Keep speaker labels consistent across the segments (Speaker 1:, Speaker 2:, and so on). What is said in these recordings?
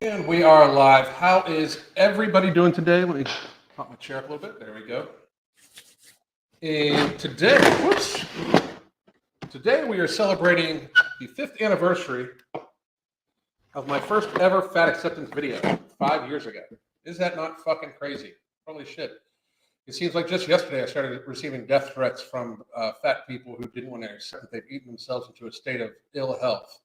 Speaker 1: And we are live. How is everybody doing today? Let me pop my chair up a little bit. There we go. And today we are celebrating the 5th anniversary of my first ever fat acceptance video 5 years ago. Is that not fucking crazy? Holy shit. It seems like just yesterday I started receiving death threats from fat people who didn't want to accept that they've eaten themselves into a state of ill health.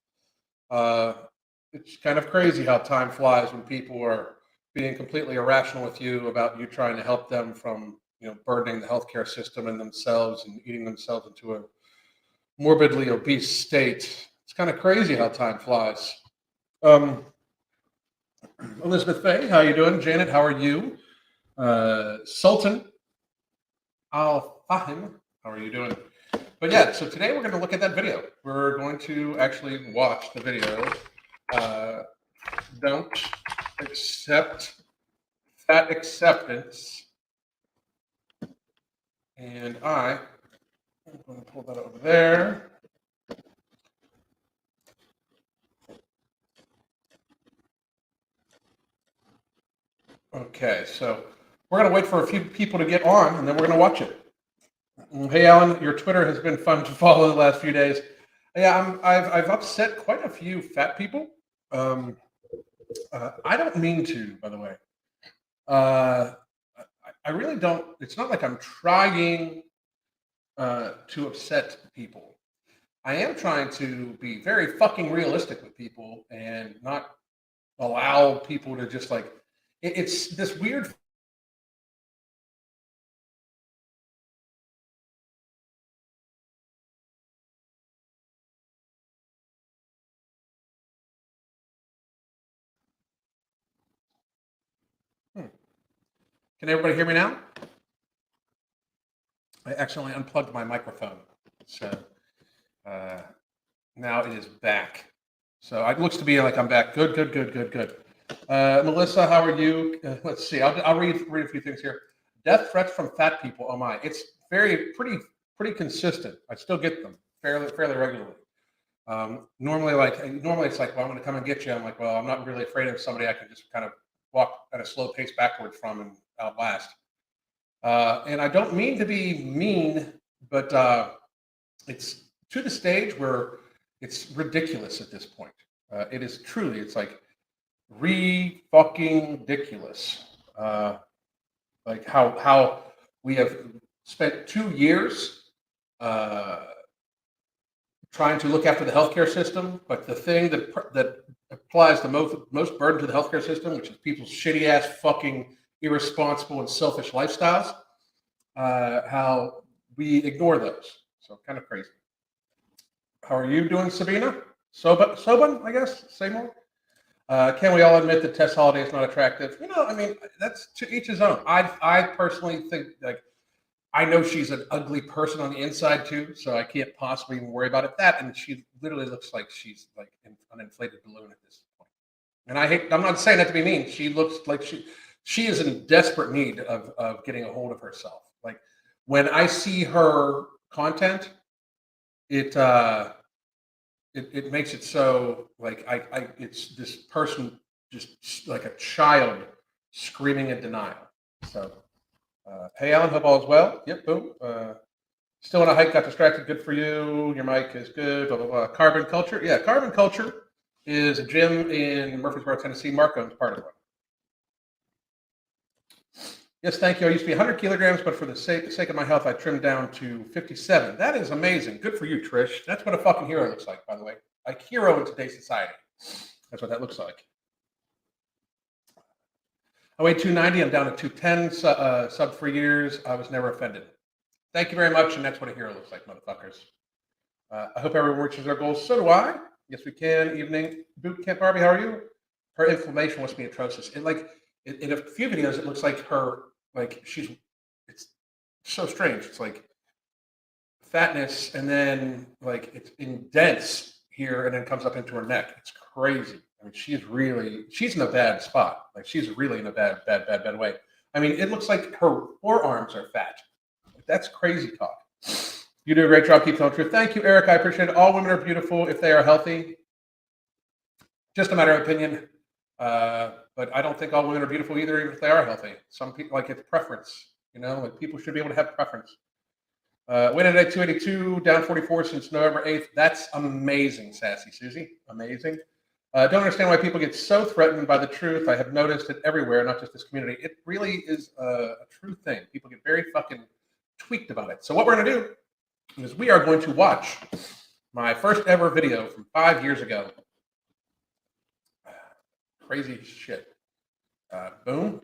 Speaker 1: It's kind of crazy how time flies when people are being completely irrational with you about you trying to help them from, burdening the healthcare system and themselves and eating themselves into a morbidly obese state. It's kind of crazy how time flies. Elizabeth Faye, how you doing? Janet, how are you? Sultan Al Fahim, how are you doing? But yeah, so today we're going to look at that video. We're going to actually watch the video. Don't accept fat acceptance. And I'm going to pull that over there. Okay, so we're going to wait for a few people to get on, and then we're going to watch it. Hey, Alan, your Twitter has been fun to follow the last few days. Yeah, I've upset quite a few fat people. I don't mean to, by the way. I really don't. It's not like I'm trying to upset people. I am trying to be very fucking realistic with people and not allow people to just like. It's this weird. Can everybody hear me now? I accidentally unplugged my microphone, so now it is back. So it looks to be like I'm back. Good. Melissa, how are you? Let's see. I'll read a few things here. Death threats from fat people. Oh my! It's pretty consistent. I still get them fairly regularly. Normally it's like, well, I'm going to come and get you. I'm like, well, I'm not really afraid of somebody I can just kind of walk at a slow pace backwards from and outlast. And I don't mean to be mean, but it's to the stage where it's ridiculous at this point. It is truly. It's like fucking ridiculous. Like how we have spent 2 years trying to look after the healthcare system, but the thing that applies the most burden to the healthcare system, which is people's shitty ass fucking irresponsible and selfish lifestyles, how we ignore those. So kind of crazy. How are you doing, Sabina? Soban, I guess. Say more. Can we all admit that Tess Holiday is not attractive? I mean, that's to each his own. I personally think, like, I know she's an ugly person on the inside too, so I can't possibly even worry about it. That, and she literally looks like she's like an inflated balloon at this point. And I'm not saying that to be mean. She looks like she is in desperate need of getting a hold of herself. Like, when I see her content, it makes it so like it's this person just like a child screaming in denial. So hey, Alan, hope all is well. Yep, boom. Still on a hike, got distracted. Good for you. Your mic is good. Blah blah blah. Carbon Culture. Yeah, Carbon Culture is a gym in Murfreesboro, Tennessee. Marco is part of it. Yes, thank you. I used to be 100 kilograms, but for the sake of my health, I trimmed down to 57. That is amazing. Good for you, Trish. That's what a fucking hero looks like, by the way. A hero in today's society. That's what that looks like. I weighed 290. I'm down to 210. Sub for years. I was never offended. Thank you very much, and that's what a hero looks like, motherfuckers. I hope everyone reaches their goals. So do I. Yes, we can. Evening. Boot Camp Barbie, how are you? Her inflammation must be atrocious. In a few videos, it looks like her, like it's so strange. It's like fatness, and then like it's indents here, and then comes up into her neck. It's crazy. I mean, she's in a bad spot. Like, she's really in a bad way. I mean, it looks like her forearms are fat. That's crazy talk. You do a great job. Keep telling the truth. Thank you, Eric. I appreciate it. All women are beautiful if they are healthy. Just a matter of opinion. But I don't think all women are beautiful either, even if they are healthy. Some people, like, it's preference. Like, people should be able to have preference. Win at 282, down 44 since November 8th. That's amazing, Sassy Susie. Amazing. Don't understand why people get so threatened by the truth. I have noticed it everywhere, not just this community. It really is a true thing. People get very fucking tweaked about it. So what we're going to do is we are going to watch my first ever video from 5 years ago. Crazy shit. Boom.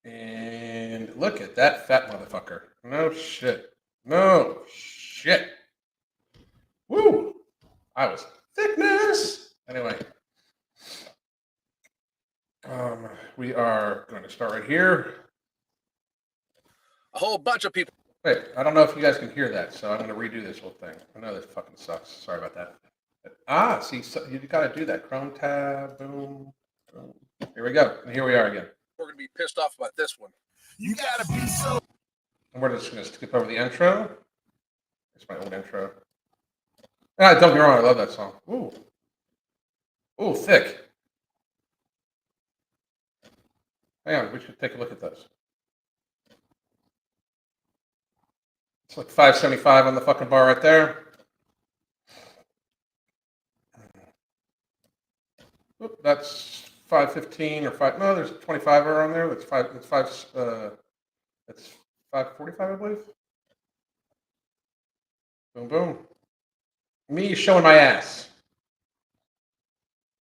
Speaker 1: And look at that fat motherfucker. No shit. No shit. Woo. I was thickness. Anyway. We are going to start right here.
Speaker 2: A whole bunch of people.
Speaker 1: Wait, I don't know if you guys can hear that, so I'm going to redo this whole thing. I know this fucking sucks. Sorry about that. See, so you got to do that. Chrome tab, boom, boom. Here we go. And here we are again.
Speaker 2: We're going to be pissed off about this one. You got to be so.
Speaker 1: And we're just going to skip over the intro. It's my old intro. Don't get me wrong, I love that song. Ooh. Ooh, thick. Hang on, we should take a look at those. It's like 575 on the fucking bar right there. Oop, that's 515 or 5. No, there's 25 on there. That's 5. That's 5. That's 545, I believe. Boom, boom. Me showing my ass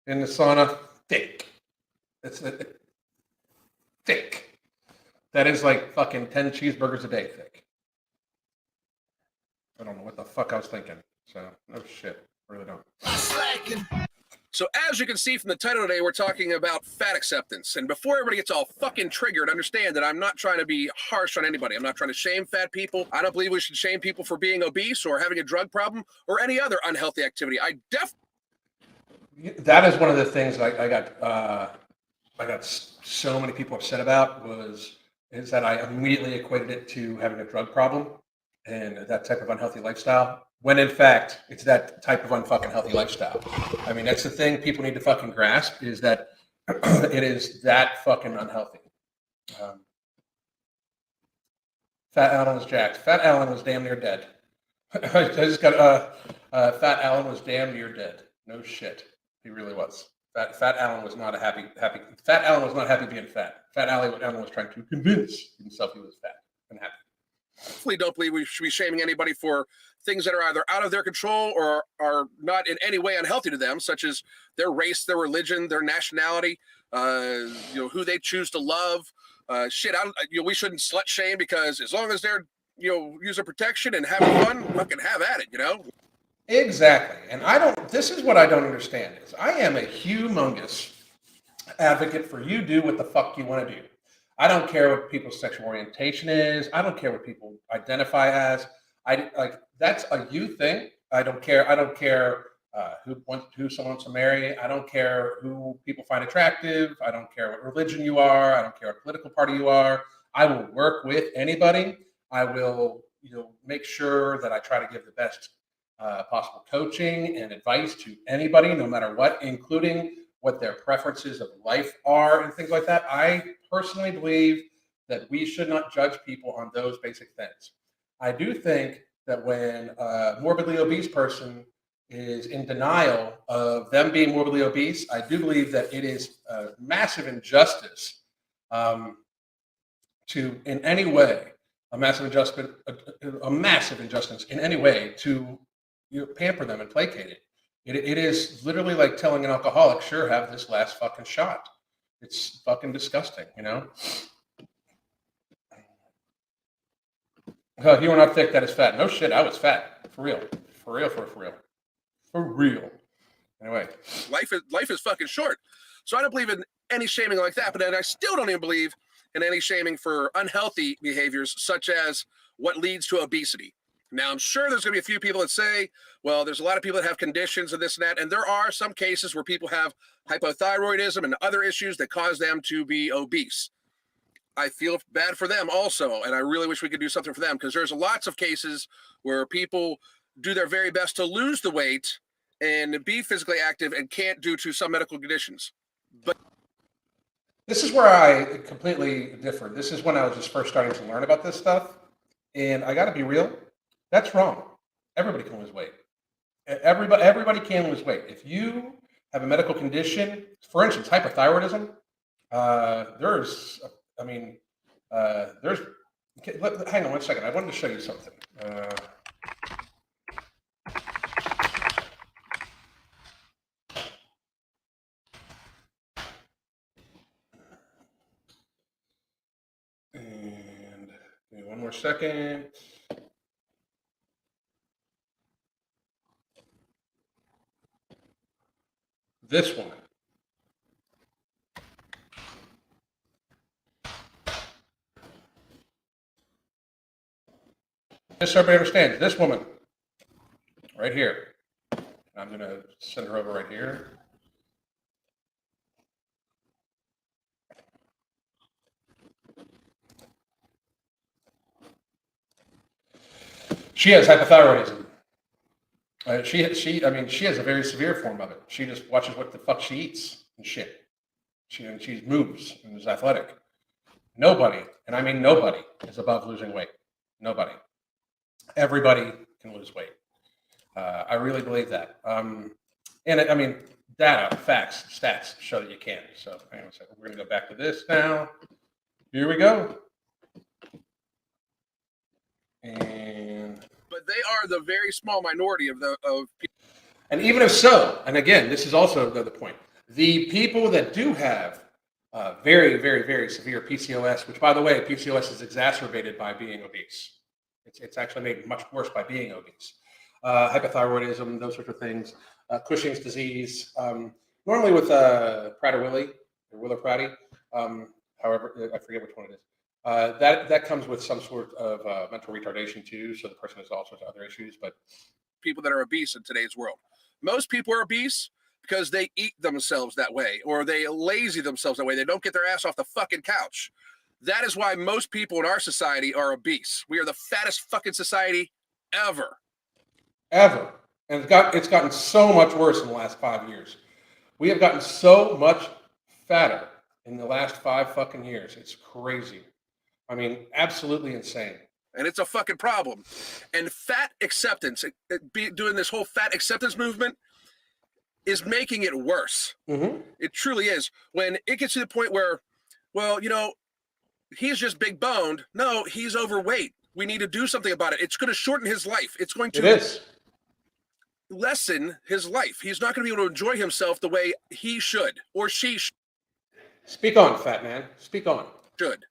Speaker 1: in the sauna. Thick. It's thick. That is like fucking 10 cheeseburgers a day thick. I don't know what the fuck I was thinking. So, no shit. I really don't.
Speaker 2: So as you can see from the title today, we're talking about fat acceptance. And before everybody gets all fucking triggered, understand that I'm not trying to be harsh on anybody. I'm not trying to shame fat people. I don't believe we should shame people for being obese or having a drug problem or any other unhealthy activity.
Speaker 1: That is one of the things I got so many people upset about is that I immediately equated it to having a drug problem and that type of unhealthy lifestyle, when in fact it's that type of unfucking healthy lifestyle. I mean, that's the thing people need to fucking grasp, is that it is that fucking unhealthy. Fat Alan was jacked. Fat Alan was damn near dead. I just got Fat Alan was damn near dead. No shit, he really was. Fat Alan was not happy. Fat Alan was not happy being fat. Fat Alan was trying to convince himself he was fat and happy.
Speaker 2: Definitely don't believe we should be shaming anybody for things that are either out of their control or are not in any way unhealthy to them, such as their race, their religion, their nationality, who they choose to love. We shouldn't slut shame, because as long as they're, using protection and having fun, fucking have at it,
Speaker 1: Exactly. And this is what I don't understand is I am a humongous advocate for you do what the fuck you want to do. I don't care what people's sexual orientation is. I don't care what people identify as. That's a you thing. I don't care who someone wants to marry. I don't care who people find attractive. I don't care what religion you are. I don't care what political party you are. I will work with anybody. I will, make sure that I try to give the best possible coaching and advice to anybody, no matter what, including what their preferences of life are and things like that. I personally believe that we should not judge people on those basic things. I do think that when a morbidly obese person is in denial of them being morbidly obese, I do believe that it is a massive injustice to, in any way, a massive injustice in any way to pamper them and placate it. It is literally like telling an alcoholic, sure, have this last fucking shot. It's fucking disgusting, You were not thick, that is fat. No shit, I was fat. For real. For real. For real. Anyway.
Speaker 2: Life is fucking short. So I don't believe in any shaming like that, but then I still don't even believe in any shaming for unhealthy behaviors, such as what leads to obesity. Now, I'm sure there's going to be a few people that say, well, there's a lot of people that have conditions and this and that, and there are some cases where people have hypothyroidism and other issues that cause them to be obese. I feel bad for them also, and I really wish we could do something for them, because there's lots of cases where people do their very best to lose the weight and be physically active and can't due to some medical conditions. But
Speaker 1: This is where I completely differ. This is when I was just first starting to learn about this stuff. And I got to be real, that's wrong. Everybody can lose weight. Everybody can lose weight. If you have a medical condition, for instance, hypothyroidism, there's, I mean, there's, hang on one second. I wanted to show you something. And give me one more second. This one. Just so everybody understands, this woman right here. I'm going to send her over right here. She has hypothyroidism. I mean, she has a very severe form of it. She just watches what the fuck she eats and shit. She moves and is athletic. Nobody, and I mean nobody, is above losing weight. Nobody. Everybody can lose weight. I really believe that. And I mean, data, facts, stats show that you can. So hang on a second. We're going to go back to this now. Here we go. And
Speaker 2: But they are the very small minority of people.
Speaker 1: And even if so, and again, this is also the point. The people that do have very, very, very severe PCOS, which by the way, PCOS is exacerbated by being obese. It's actually made much worse by being obese. Hypothyroidism, those sorts of things. Cushing's disease. Normally with Prader-Willi or Willer-Pratt, however, I forget which one it is. That comes with some sort of mental retardation too. So the person has all sorts of other issues. But
Speaker 2: people that are obese in today's world, most people are obese because they eat themselves that way, or they lazy themselves that way. They don't get their ass off the fucking couch. That is why most people in our society are obese. We are the fattest fucking society ever.
Speaker 1: Ever. And it's gotten so much worse in the last 5 years. We have gotten so much fatter in the last 5 fucking years. It's crazy. I mean, absolutely insane.
Speaker 2: And it's a fucking problem. And fat acceptance, doing this whole fat acceptance movement is making it worse.
Speaker 1: Mm-hmm.
Speaker 2: It truly is. When it gets to the point where, well, you know, he's just big boned. No, he's overweight. We need to do something about it. It's going to shorten his life. It's going to lessen his life. He's not going to be able to enjoy himself the way he should or she should.
Speaker 1: Speak on, fat man. Speak on.
Speaker 2: Should.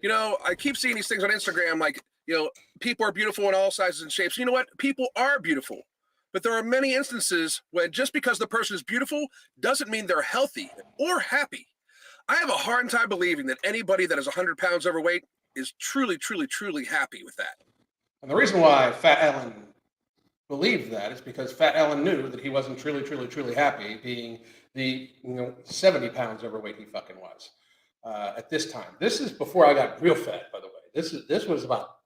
Speaker 2: You know, I keep seeing these things on Instagram like, you know, people are beautiful in all sizes and shapes. You know what? People are beautiful. But there are many instances when just because the person is beautiful doesn't mean they're healthy or happy. I have a hard time believing that anybody that is 100 pounds overweight is truly, truly, truly happy with that.
Speaker 1: And the reason why Fat Ellen believed that is because Fat Ellen knew that he wasn't truly, truly, truly happy being the 70 pounds overweight he fucking was at this time. This is before I got real fat, by the way. This is about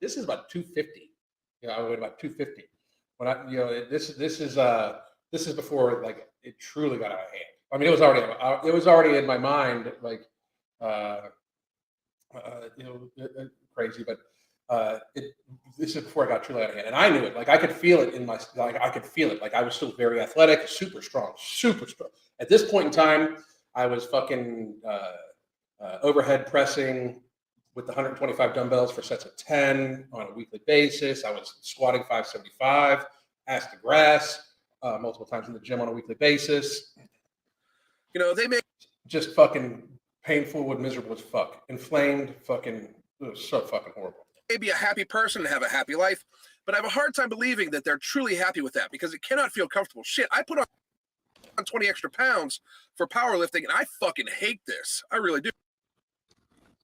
Speaker 1: 250. I weighed about 250. When this is before like it truly got out of hand. I mean, it was already in my mind, like crazy, but this is before I got truly out of hand, and I knew it. Like I could feel it in my, like I could feel it. Like I was still very athletic, super strong, super strong. At this point in time, I was fucking overhead pressing with the 125 dumbbells for sets of 10 on a weekly basis. I was squatting 575, ass to grass, multiple times in the gym on a weekly basis.
Speaker 2: You know, they make
Speaker 1: just fucking painful and miserable as fuck. Inflamed, fucking, it was so fucking horrible.
Speaker 2: Maybe a happy person and have a happy life, but I have a hard time believing that they're truly happy with that because it cannot feel comfortable. Shit, I put on 20 extra pounds for powerlifting and I fucking hate this. I really do.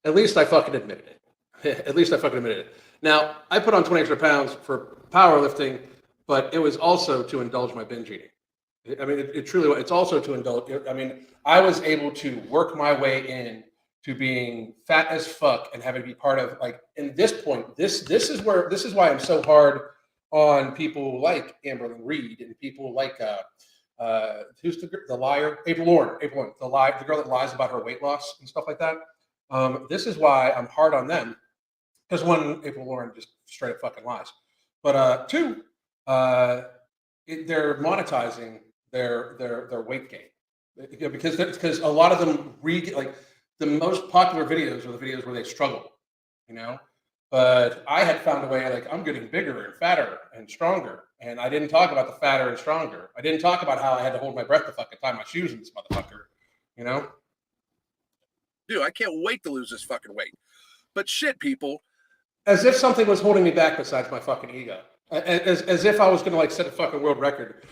Speaker 1: At least I fucking admitted it. At least I fucking admitted it. Now, I put on 20 extra pounds for powerlifting, but it was also to indulge my binge eating. I mean, it truly, it's also to indulge. I mean, I was able to work my way in to being fat as fuck and having to be part of, like, in this point, this is why I'm so hard on people like Amberlyn Reed and people like who's the liar? April Lauren, the girl that lies about her weight loss and stuff like that. This is why I'm hard on them, because one, April Lauren just straight up fucking lies, but two, they're monetizing their weight gain. Because a lot of them like the most popular videos are the videos where they struggle, you know. But I had found a way, like, I'm getting bigger and fatter and stronger, and I didn't talk about the fatter and stronger. I didn't talk about how I had to hold my breath to fucking tie my shoes in this motherfucker, you know.
Speaker 2: Dude, I can't wait to lose this fucking weight. But shit, people.
Speaker 1: As if something was holding me back besides my fucking ego. As if I was gonna like set a fucking world record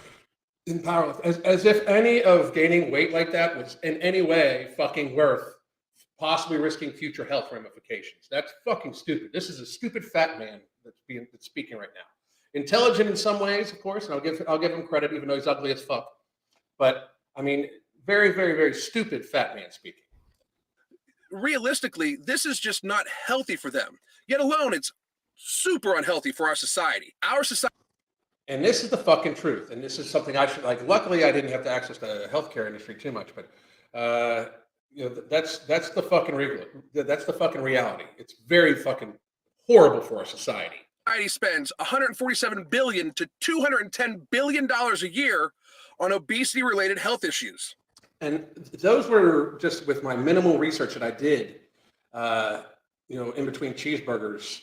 Speaker 1: in powerlifting. As if any of gaining weight like that was in any way fucking worth possibly risking future health ramifications. That's fucking stupid. This is a stupid fat man that's speaking right now. Intelligent in some ways, of course, and I'll give him credit, even though he's ugly as fuck. But I mean, very, very, very stupid fat man speaking.
Speaker 2: Realistically, this is just not healthy for them. Yet alone, it's super unhealthy for our society. Our society.
Speaker 1: And this is the fucking truth. And this is something I should like. Luckily, I didn't have to access the healthcare industry too much, but you know, that's the fucking that's the fucking reality. It's very fucking horrible for our society.
Speaker 2: Society spends $147 billion to $210 billion a year on obesity-related health issues.
Speaker 1: And those were just with my minimal research that I did, you know, in between cheeseburgers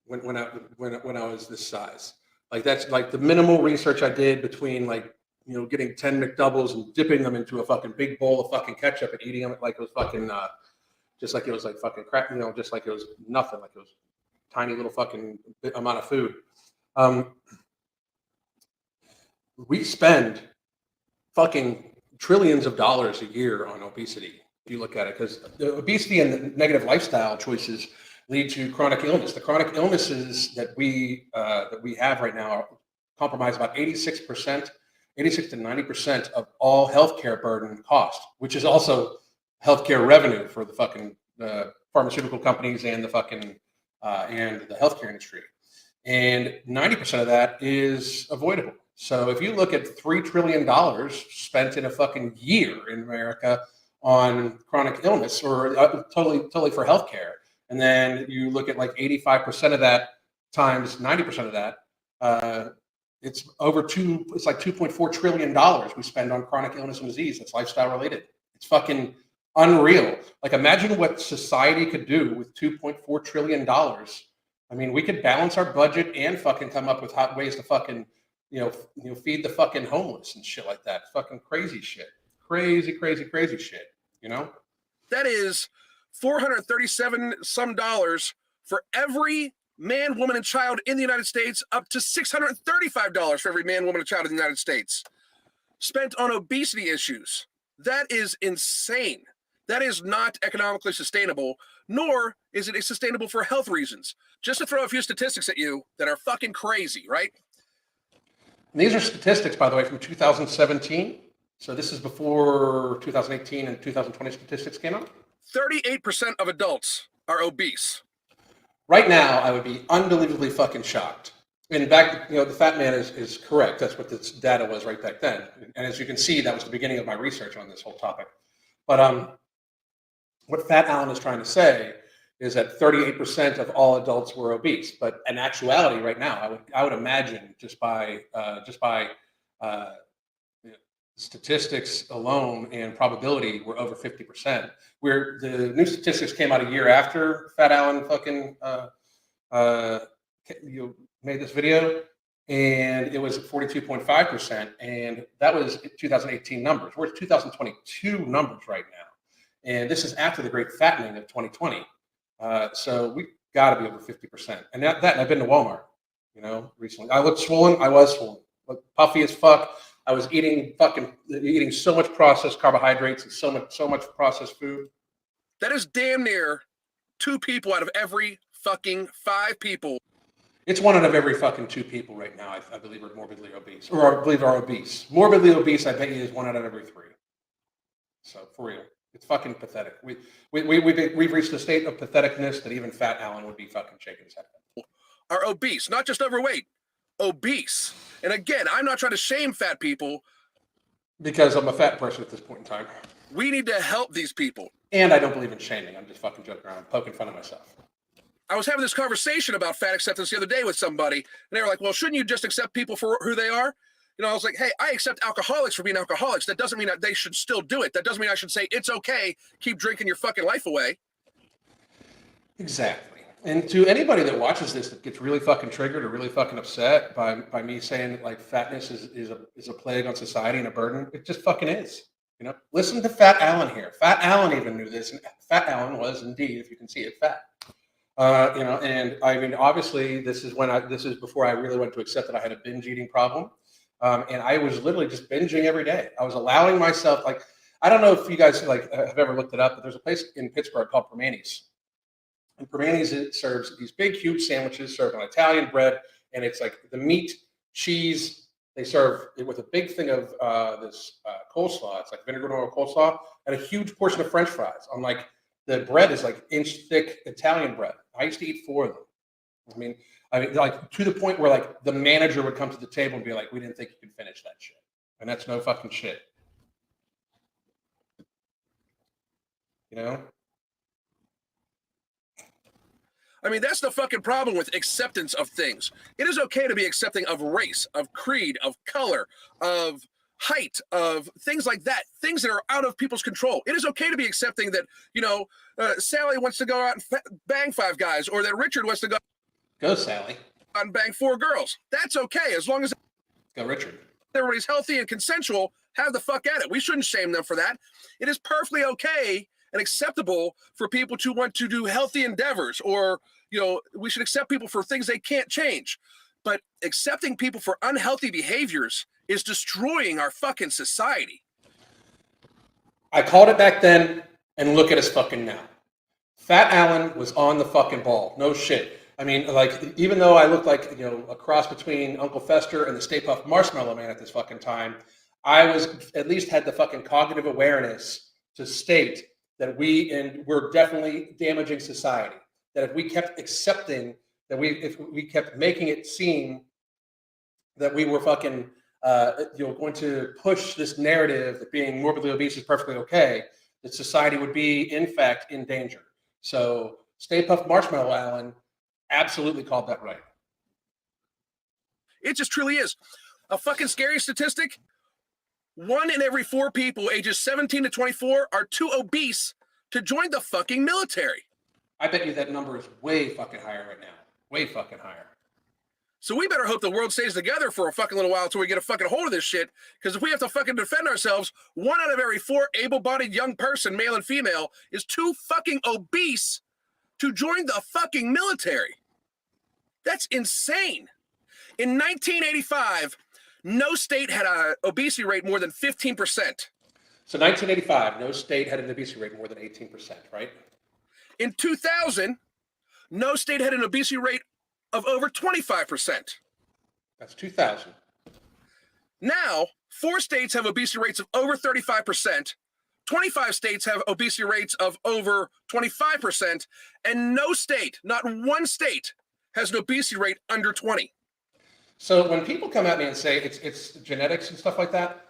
Speaker 1: when I was this size. Like that's like the minimal research I did between like, you know, getting 10 McDoubles and dipping them into a fucking big bowl of fucking ketchup and eating them like it was fucking, just like it was like fucking crap, you know, just like it was nothing, like it was tiny little fucking amount of food. We spend fucking trillions of dollars a year on obesity. If you look at it, because the obesity and the negative lifestyle choices lead to chronic illness. The chronic illnesses that we have right now compromise about 86% to 90% of all healthcare burden cost, which is also healthcare revenue for the fucking pharmaceutical companies and the fucking and the healthcare industry. And 90% of that is avoidable. So if you look at $3 trillion spent in a fucking year in America on chronic illness or totally for healthcare, and then you look at like 85% of that times 90% of that, it's like $2.4 trillion we spend on chronic illness and disease that's lifestyle related. It's fucking unreal. Like imagine what society could do with $2.4 trillion. I mean, we could balance our budget and fucking come up with hot ways to fucking, you know, feed the fucking homeless and shit like that. Fucking crazy shit. Crazy shit, you know?
Speaker 2: That is $437 some dollars for every man, woman, and child in the United States, up to $635 for every man, woman, and child in the United States spent on obesity issues. That is insane. That is not economically sustainable, nor is it sustainable for health reasons. Just to throw a few statistics at you that are fucking crazy, right?
Speaker 1: And these are statistics, by the way, from 2017. So this is before 2018 and 2020 statistics came out.
Speaker 2: 38% of adults are obese.
Speaker 1: Right now, I would be unbelievably fucking shocked. And back, you know, the fat man is correct. That's what this data was right back then. And as you can see, that was the beginning of my research on this whole topic. But what Fat Alan is trying to say is that 38% of all adults were obese. But in actuality, right now, I would imagine just by statistics alone and probability, we're over 50%. Where the new statistics came out a year after Fat Alan fucking you made this video, and it was 42.5%, and that was 2018 numbers. We're at 2022 numbers right now, and this is after the great fattening of 2020. So we got to be over 50%. And that I've been to Walmart, you know, recently. I looked swollen. I was swollen, looked puffy as fuck. I was eating so much processed carbohydrates and so much processed food.
Speaker 2: That is damn near 2 people out of every fucking 5 people.
Speaker 1: It's 1 out of every fucking 2 people right now, I believe, are morbidly obese, or I believe are obese. Morbidly obese, I bet you, is 1 out of every 3. So for real, it's fucking pathetic. We've reached a state of patheticness that even Fat Alan would be fucking shaking his head.
Speaker 2: Are obese, not just overweight, obese. And again, I'm not trying to shame fat people.
Speaker 1: Because I'm a fat person at this point in time.
Speaker 2: We need to help these people.
Speaker 1: And I don't believe in shaming. I'm just fucking joking around, poking fun of myself.
Speaker 2: I was having this conversation about fat acceptance the other day with somebody, and they were like, well, shouldn't you just accept people for who they are? You know, I was like, hey, I accept alcoholics for being alcoholics. That doesn't mean that they should still do it. That doesn't mean I should say, it's okay, keep drinking your fucking life away.
Speaker 1: Exactly. And to anybody that watches this that gets really fucking triggered or really fucking upset by me saying that like fatness is a plague on society and a burden, it just fucking is. You know, listen to Fat Alan here. Fat Alan even knew this, and Fat Alan was indeed, if you can see it, fat. You know, and I mean, obviously, this is before I really went to accept that I had a binge eating problem, and I was literally just binging every day. I was allowing myself, like, I don't know if you guys like have ever looked it up, but there's a place in Pittsburgh called Permani's. And Permani's, it serves these big, huge sandwiches served on Italian bread, and it's like the meat, cheese. They serve it with a big thing of this coleslaw. It's like vinegar and oil coleslaw, and a huge portion of French fries. I'm like, the bread is like inch thick Italian bread. I used to eat 4 of them. I mean, like to the point where like the manager would come to the table and be like, "We didn't think you could finish that shit," and that's no fucking shit. You know.
Speaker 2: I mean, that's the fucking problem with acceptance of things. It is okay to be accepting of race, of creed, of color, of height, of things like that, things that are out of people's control. It is okay to be accepting that, you know, Sally wants to go out and bang 5 guys, or that Richard wants to
Speaker 1: go Sally
Speaker 2: out and bang 4 girls. That's okay, as long as
Speaker 1: go Richard.
Speaker 2: Everybody's healthy and consensual. Have the fuck at it. We shouldn't shame them for that. It is perfectly okay and acceptable for people to want to do healthy endeavors, or, you know, we should accept people for things they can't change. But accepting people for unhealthy behaviors is destroying our fucking society.
Speaker 1: I called it back then, and look at us fucking now. Fat Alan was on the fucking ball. No shit. I mean, like, even though I looked like, you know, a cross between Uncle Fester and the Stay Puft Marshmallow Man at this fucking time, I was at least had the fucking cognitive awareness to state that we're definitely damaging society. That if we kept accepting that if we kept making it seem that we were fucking you know, going to push this narrative that being morbidly obese is perfectly okay, that society would be in fact in danger. So Stay Puft Marshmallow Alan absolutely called that right.
Speaker 2: It just truly is. A fucking scary statistic. 1 in every 4 people ages 17 to 24 are too obese to join the fucking military.
Speaker 1: I bet you that number is way fucking higher right now. Way fucking higher.
Speaker 2: So we better hope the world stays together for a fucking little while until we get a fucking hold of this shit. Because if we have to fucking defend ourselves, 1 out of every 4 able-bodied young person, male and female, is too fucking obese to join the fucking military. That's insane. In 1985, no state had an obesity rate more than 15%.
Speaker 1: So 1985, no state had an obesity rate more than 18%, right?
Speaker 2: In 2000, no state had an obesity rate of over 25%.
Speaker 1: That's 2000.
Speaker 2: Now, 4 states have obesity rates of over 35%. 25 states have obesity rates of over 25%, and no state, not 1 state, has an obesity rate under 20.
Speaker 1: So when people come at me and say it's genetics and stuff like that,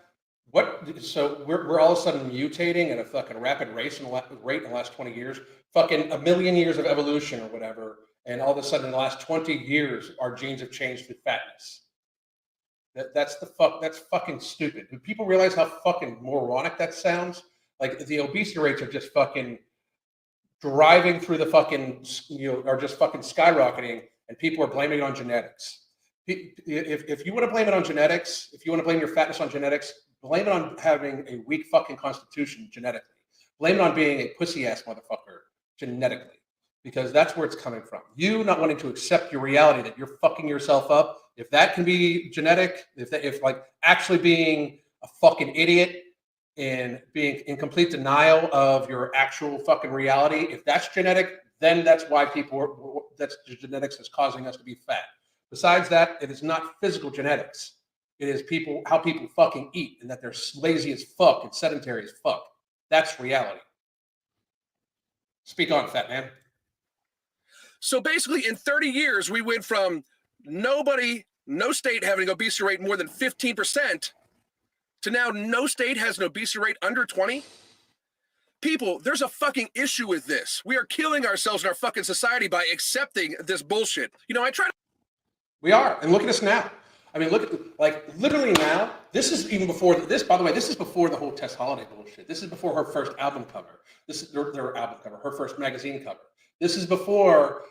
Speaker 1: so we're all of a sudden mutating at a fucking rapid rate in the last 20 years, fucking a million years of evolution or whatever, and all of a sudden in the last 20 years our genes have changed to fatness. That's fucking stupid. Do people realize how fucking moronic that sounds? Like the obesity rates are just fucking driving through the fucking, you know, are just fucking skyrocketing, and people are blaming it on genetics. If you want to blame it on genetics, if you want to blame your fatness on genetics, blame it on having a weak fucking constitution genetically. Blame it on being a pussy ass motherfucker genetically, because that's where it's coming from. You not wanting to accept your reality that you're fucking yourself up. If that can be genetic, if like actually being a fucking idiot and being in complete denial of your actual fucking reality, if that's genetic, then that's why that's the genetics that's causing us to be fat. Besides that, it is not physical genetics. It is how people fucking eat, and that they're lazy as fuck and sedentary as fuck. That's reality. Speak on, fat man.
Speaker 2: So basically, in 30 years, we went from no state having an obesity rate more than 15% to now no state has an obesity rate under 20. People, there's a fucking issue with this. We are killing ourselves in our fucking society by accepting this bullshit. You know, I try to.
Speaker 1: We are. And look at us now. I mean, look at, like, literally now, this is even before this, by the way, this is before the whole Tess Holiday bullshit. This is before her first album cover. This is their album cover, her first magazine cover. This is before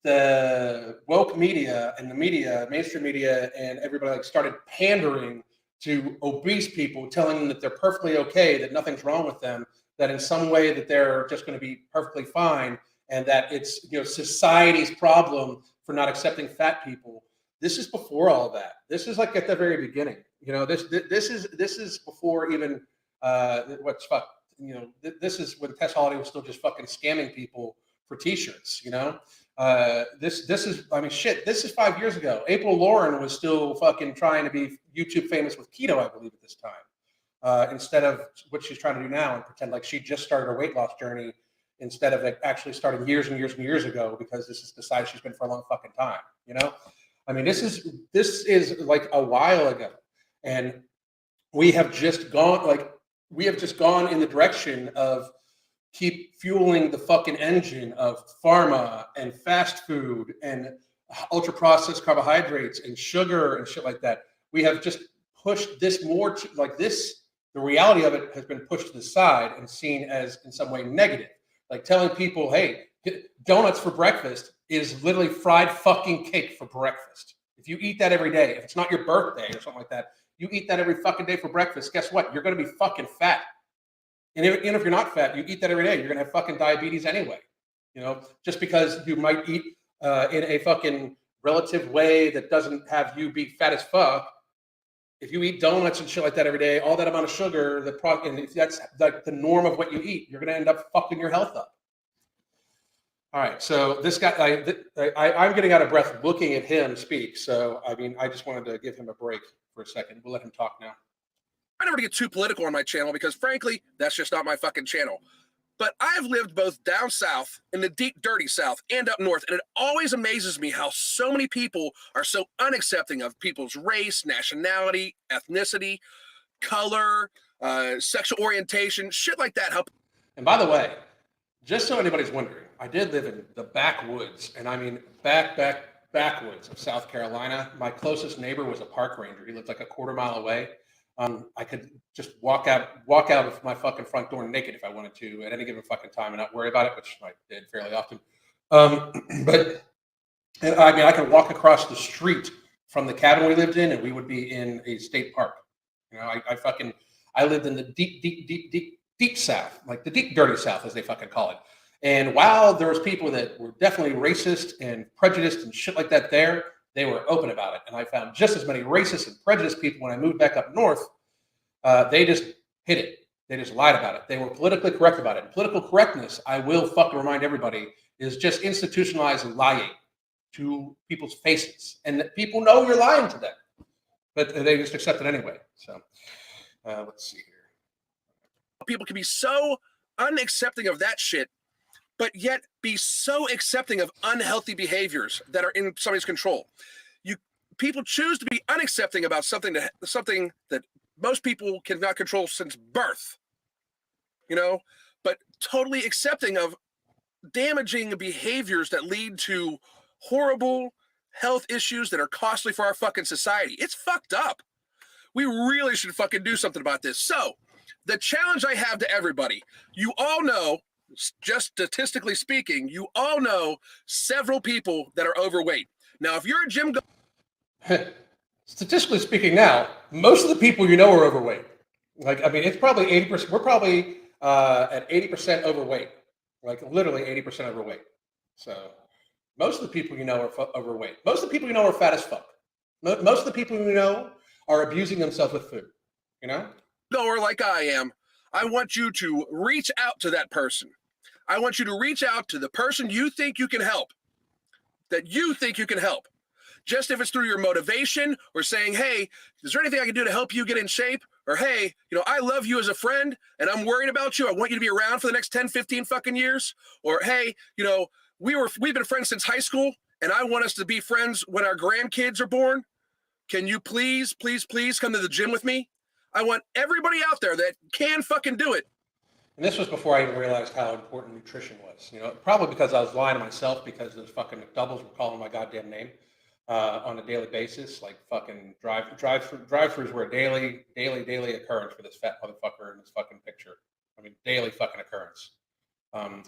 Speaker 1: the woke media and the media, mainstream media, and everybody like started pandering to obese people, telling them that they're perfectly okay, that nothing's wrong with them, that in some way that they're just going to be perfectly fine, and that it's, you know, society's problem for not accepting fat people. This is before all of that. This is like at the very beginning. You know, this is before even what's fuck. You know, this is when Tess Holiday was still just fucking scamming people for T-shirts. You know, this is, I mean, shit. This is 5 years ago. April Lauren was still fucking trying to be YouTube famous with keto, I believe, at this time, instead of what she's trying to do now and pretend like she just started her weight loss journey instead of like actually starting years and years and years ago, because this is the size she's been for a long fucking time. You know. I mean, this is like a while ago, and we have just gone in the direction of keep fueling the fucking engine of pharma and fast food and ultra processed carbohydrates and sugar and shit like that. We have just pushed this more to, like this. The reality of it has been pushed to the side and seen as in some way negative, like telling people, "Hey, donuts for breakfast is literally fried fucking cake for breakfast. If you eat that every day, if it's not your birthday or something like that, you eat that every fucking day for breakfast, guess what? You're going to be fucking fat. And even if you're not fat, you eat that every day, you're going to have fucking diabetes anyway. You know, just because you might eat in a fucking relative way that doesn't have you be fat as fuck. If you eat donuts and shit like that every day, all that amount of sugar, and if that's like the norm of what you eat, you're going to end up fucking your health up. All right, so this guy, I'm getting out of breath looking at him speak. So, I mean, I just wanted to give him a break for a second. We'll let him talk now.
Speaker 2: I never get too political on my channel because, frankly, that's just not my fucking channel. But I've lived both down south in the deep, dirty south and up north, and it always amazes me how so many people are so unaccepting of people's race, nationality, ethnicity, color, sexual orientation, shit like that.
Speaker 1: And by the way, just so anybody's wondering, I did live in the backwoods, and I mean backwoods of South Carolina. My closest neighbor was a park ranger. He lived like a quarter mile away. I could just walk out of my fucking front door naked if I wanted to at any given fucking time and not worry about it, which I did fairly often. But I mean, I could walk across the street from the cabin we lived in, and we would be in a state park. You know, I lived in the deep south, like the deep dirty south, as they fucking call it. And while there was people that were definitely racist and prejudiced and shit like that there, they were open about it. And I found just as many racist and prejudiced people when I moved back up north. They just hid it. They just lied about it. They were politically correct about it. And political correctness, I will fucking remind everybody, is just institutionalized lying to people's faces. And people know you're lying to them, but they just accept it anyway. So let's see here.
Speaker 2: People can be so unaccepting of that shit, but yet be so accepting of unhealthy behaviors that are in somebody's control. People choose to be unaccepting about something that most people cannot control since birth, you know, but totally accepting of damaging behaviors that lead to horrible health issues that are costly for our fucking society. It's fucked up. We really should fucking do something about this. So the challenge I have to everybody, you all know, just statistically speaking, you all know several people that are overweight. Now, if you're a gym
Speaker 1: statistically speaking, now most of the people you know are overweight. Like, I mean, it's probably 80%. We're probably at 80% overweight, like literally 80% overweight. So most of the people you know are overweight. Most of the people you know are fat as fuck. Most of the people you know are abusing themselves with food. You know,
Speaker 2: or like I am, I want you to reach out to that person. I want you to reach out to the person you think you can help, that you think you can help. Just if it's through your motivation or saying, hey, is there anything I can do to help you get in shape? Or, hey, you know, I love you as a friend and I'm worried about you. I want you to be around for the next 10, 15 fucking years. Or, hey, you know, we've been friends since high school and I want us to be friends when our grandkids are born. Can you please come to the gym with me? I want everybody out there that can fucking do it.
Speaker 1: And this was before I even realized how important nutrition was. You know, probably because I was lying to myself because those fucking McDoubles were calling my goddamn name on a daily basis. Like fucking drive-throughs were a daily occurrence for this fat motherfucker in this fucking picture. I mean, daily fucking occurrence.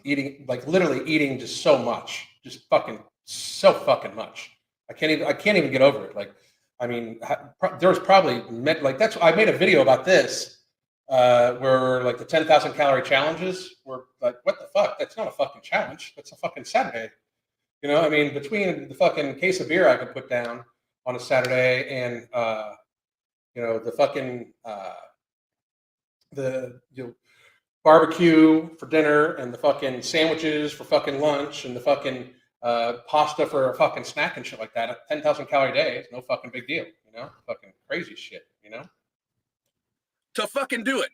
Speaker 1: Eating, like literally eating just so much, just fucking so fucking much. I can't even get over it. Like, I mean, there was probably like I made a video about this where like the 10,000 calorie challenges were like, what the fuck? That's not a fucking challenge. That's a fucking Saturday. You know, I mean, between the fucking case of beer I could put down on a Saturday and you know, the fucking barbecue for dinner and the fucking sandwiches for fucking lunch and the fucking pasta for a fucking snack and shit like that. A 10,000 calorie day is no fucking big deal, you know? Fucking crazy shit, you know?
Speaker 2: To fucking do it.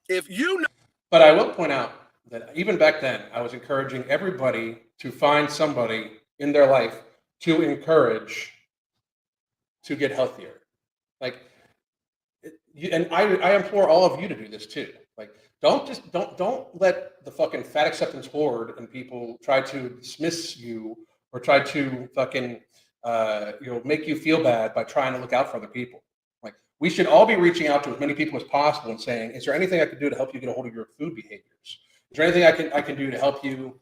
Speaker 2: If you know.
Speaker 1: But I will point out that even back then, I was encouraging everybody to find somebody in their life to encourage to get healthier. Like, and I implore all of you to do this too. Like, don't let the fucking fat acceptance horde and people try to dismiss you or try to fucking you know, make you feel bad by trying to look out for other people. Like, we should all be reaching out to as many people as possible and saying, is there anything I can do to help you get a hold of your food behaviors? Is there anything I can do to help you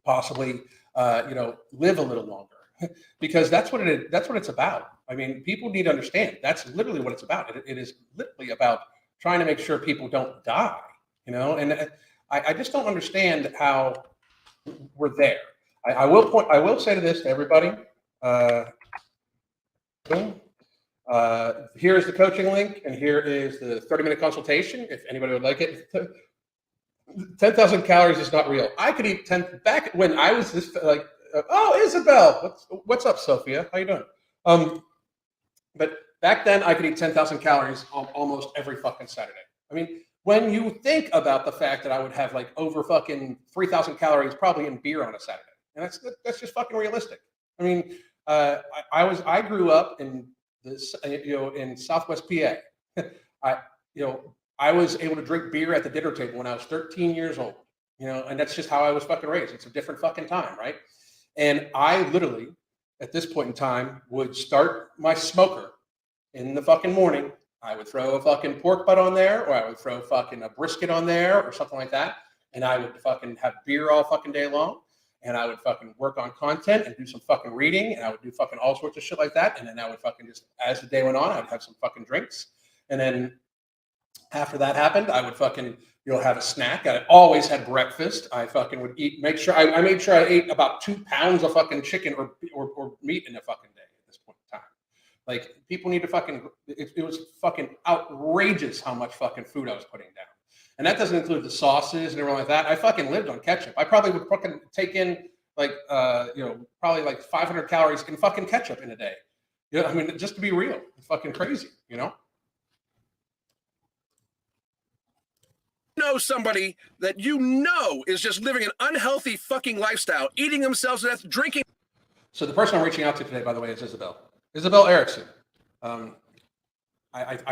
Speaker 1: possibly you know, live a little longer? Because that's what it's about. I mean, people need to understand that's literally what it's about. It is literally about trying to make sure people don't die, you know. And I just don't understand how we're there. I will say this to everybody. Boom. Here's the coaching link, and here is the 30-minute consultation. If anybody would like it, 10,000 calories is not real. I could eat 10 back when I was this like. Oh, Isabel, what's up, Sophia? How you doing? But back then, I could eat 10,000 calories almost every fucking Saturday. I mean, when you think about the fact that I would have like over fucking 3,000 calories probably in beer on a Saturday, and that's just fucking realistic. I mean, I grew up in this, you know, in Southwest PA. I was able to drink beer at the dinner table when I was 13 years old. You know, and that's just how I was fucking raised. It's a different fucking time, right? And I literally, at this point in time, would start my smoker in the fucking morning. I would throw a fucking pork butt on there, or I would throw fucking a brisket on there, or something like that. And I would fucking have beer all fucking day long. And I would fucking work on content and do some fucking reading. And I would do fucking all sorts of shit like that. And then I would fucking just, as the day went on, I would have some fucking drinks. And then after that happened, I would fucking, you know, have a snack. I always had breakfast. I fucking would eat, I made sure I ate about 2 pounds of fucking chicken or meat in a fucking day at this point in time. Like, people need to fucking, it was fucking outrageous how much fucking food I was putting down. And that doesn't include the sauces and everything like that. I fucking lived on ketchup. I probably would fucking take in like, you know, probably like 500 calories in fucking ketchup in a day. You know, I mean, just to be real, it's fucking crazy, you know?
Speaker 2: Know somebody that you know is just living an unhealthy fucking lifestyle, eating themselves to death, drinking.
Speaker 1: So the person I'm reaching out to today, by the way, is Isabel. Isabel Erickson. I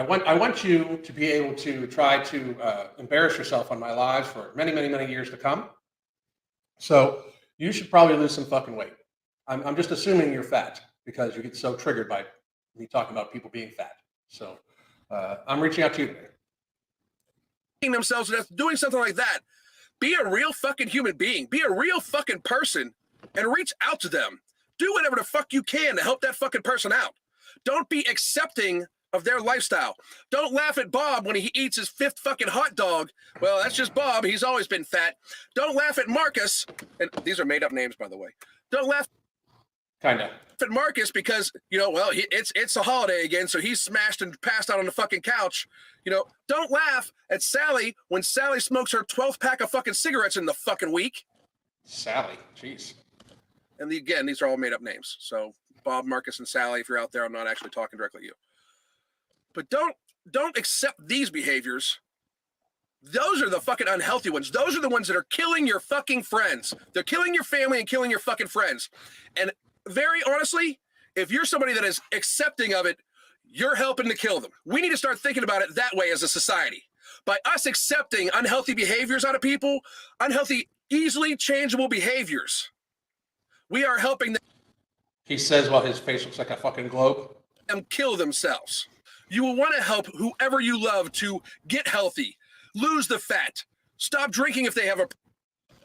Speaker 1: want you to be able to try to embarrass yourself on my lives for many, many, many years to come. So you should probably lose some fucking weight. I'm just assuming you're fat because you get so triggered by me talking about people being fat. So I'm reaching out to you today.
Speaker 2: Themselves to death, doing something like that. Be a real fucking human being. Be a real fucking person and reach out to them. Do whatever the fuck you can to help that fucking person out. Don't be accepting of their lifestyle. Don't laugh at Bob when he eats his 5th fucking hot dog. Well, that's just Bob. He's always been fat. Don't laugh at Marcus. And these are made up names, by the way. Don't laugh
Speaker 1: Kinda.
Speaker 2: at Marcus because, you know, well, it's a holiday again, so he's smashed and passed out on the fucking couch. You know, don't laugh at Sally when Sally smokes her 12th pack of fucking cigarettes in the fucking week.
Speaker 1: Sally, jeez.
Speaker 2: And again, these are all made up names. So Bob, Marcus, and Sally, if you're out there, I'm not actually talking directly to you. But don't accept these behaviors. Those are the fucking unhealthy ones. Those are the ones that are killing your fucking friends. They're killing your family and killing your fucking friends. And very honestly, if you're somebody that is accepting of it, you're helping to kill them. We need to start thinking about it that way as a society. By us accepting unhealthy behaviors out of people, unhealthy, easily changeable behaviors, we are helping
Speaker 1: He says while his face looks like a fucking globe.
Speaker 2: them kill themselves. You will want to help whoever you love to get healthy, lose the fat, stop drinking if they have a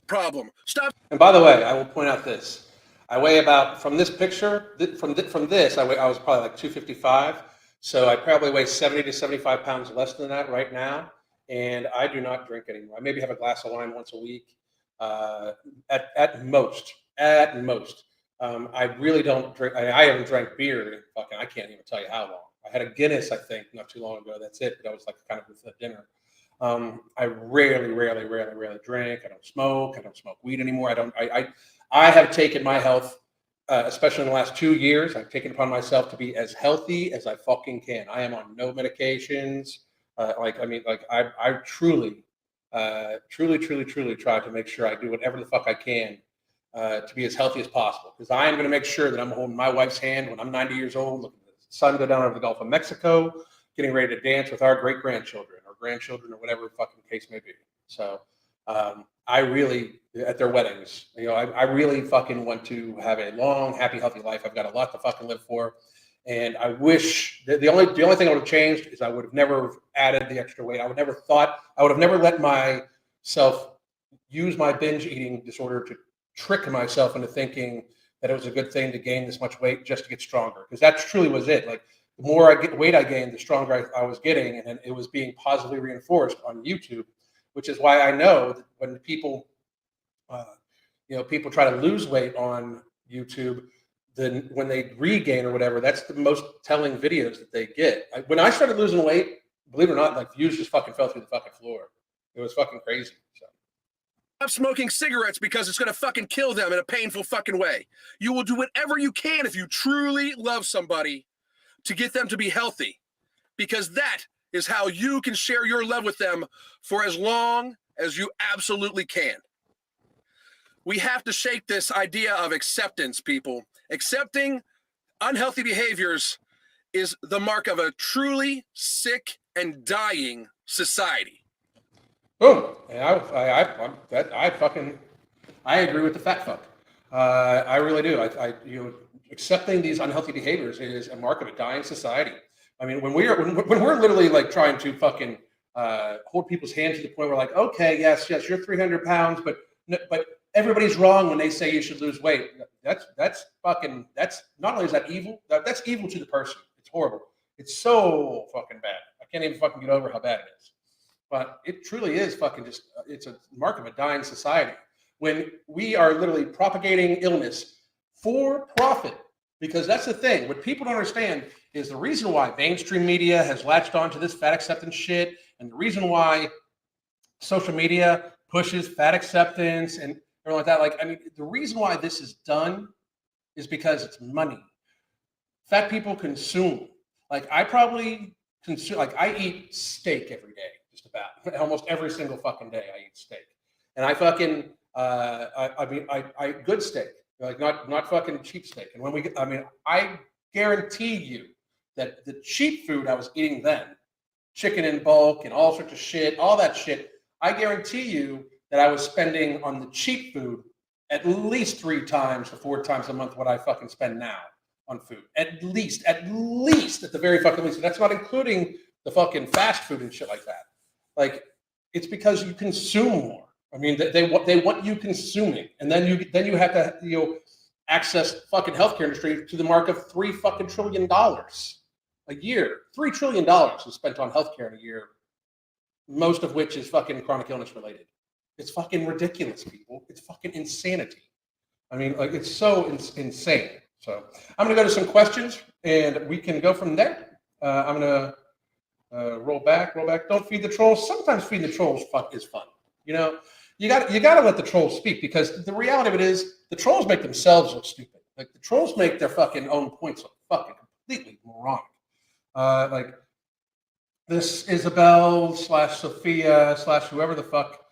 Speaker 2: problem, stop.
Speaker 1: And by the way, I will point out this. I weigh about, from this picture, from this, I was probably like 255. So I probably weigh 70 to 75 pounds less than that right now. And I do not drink anymore. I maybe have a glass of wine once a week, at most. At most. I really don't drink. I haven't drank beer in fucking, I can't even tell you how long. I had a Guinness, I think, not too long ago. That's it. But that was like kind of with the dinner. I rarely drink. I don't smoke. I don't smoke weed anymore. I have taken my health, especially in the last 2 years, I've taken upon myself to be as healthy as I fucking can. I am on no medications. I truly try to make sure I do whatever the fuck I can to be as healthy as possible. Because I am going to make sure that I'm holding my wife's hand when I'm 90 years old, looking at the sun go down over the Gulf of Mexico, getting ready to dance with our great-grandchildren or grandchildren or whatever the fucking case may be. So I really, at their weddings, I really fucking want to have a long, happy, healthy life. I've got a lot to fucking live for. And I wish the only thing I would have changed is I would have never added the extra weight. I would have never let myself use my binge eating disorder to trick myself into thinking that it was a good thing to gain this much weight just to get stronger. Because that truly was it. Like, the more weight I gained, the stronger I was getting, and it was being positively reinforced on YouTube, which is why I know that when people, people try to lose weight on YouTube, then when they regain or whatever, that's the most telling videos that they get. When I started losing weight, believe it or not, like, views just fucking fell through the fucking floor. It was fucking crazy. So.
Speaker 2: Stop smoking cigarettes because it's going to fucking kill them in a painful fucking way. You will do whatever you can if you truly love somebody to get them to be healthy, because that is how you can share your love with them for as long as you absolutely can. We have to shake this idea of acceptance, people. Accepting unhealthy behaviors is the mark of a truly sick and dying society.
Speaker 1: Boom. And I agree with the fat fuck. I really do. Accepting these unhealthy behaviors is a mark of a dying society. I mean, when we're literally like trying to fucking hold people's hands to the point where, like, okay, yes, you're 300 pounds, but everybody's wrong when they say you should lose weight. That's not only is that evil, that's evil to the person. It's horrible. It's so fucking bad. I can't even fucking get over how bad it is. But it truly is fucking just, it's a mark of a dying society when we are literally propagating illness for profit. Because that's the thing. What people don't understand is the reason why mainstream media has latched onto this fat acceptance shit, and the reason why social media pushes fat acceptance and everything like that. Like, I mean, the reason why this is done is because it's money. Fat people consume. Like, I probably consume, like, I eat steak every day, just about. Almost every single fucking day I eat steak. And I fucking, I good steak. Like, not fucking cheap steak. And I guarantee you that the cheap food I was eating then, chicken in bulk and all sorts of shit, all that shit, I guarantee you that I was spending on the cheap food at least 3 times to 4 times a month what I fucking spend now on food. At least at the very fucking least. And that's not including the fucking fast food and shit like that. Like, it's because you consume more. I mean, they want you consuming, and then you have to access fucking healthcare industry to the mark of $3 fucking trillion a year. $3 trillion is spent on healthcare in a year, most of which is fucking chronic illness related. It's fucking ridiculous, people. It's fucking insanity. I mean, like, it's so insane. So I'm gonna go to some questions, and we can go from there. I'm gonna roll back. Don't feed the trolls. Sometimes feeding the trolls is fun. You got to let the trolls speak, because the reality of it is the trolls make themselves look stupid. Like, the trolls make their fucking own points look fucking completely moronic. Like this Isabel / Sophia / whoever the fuck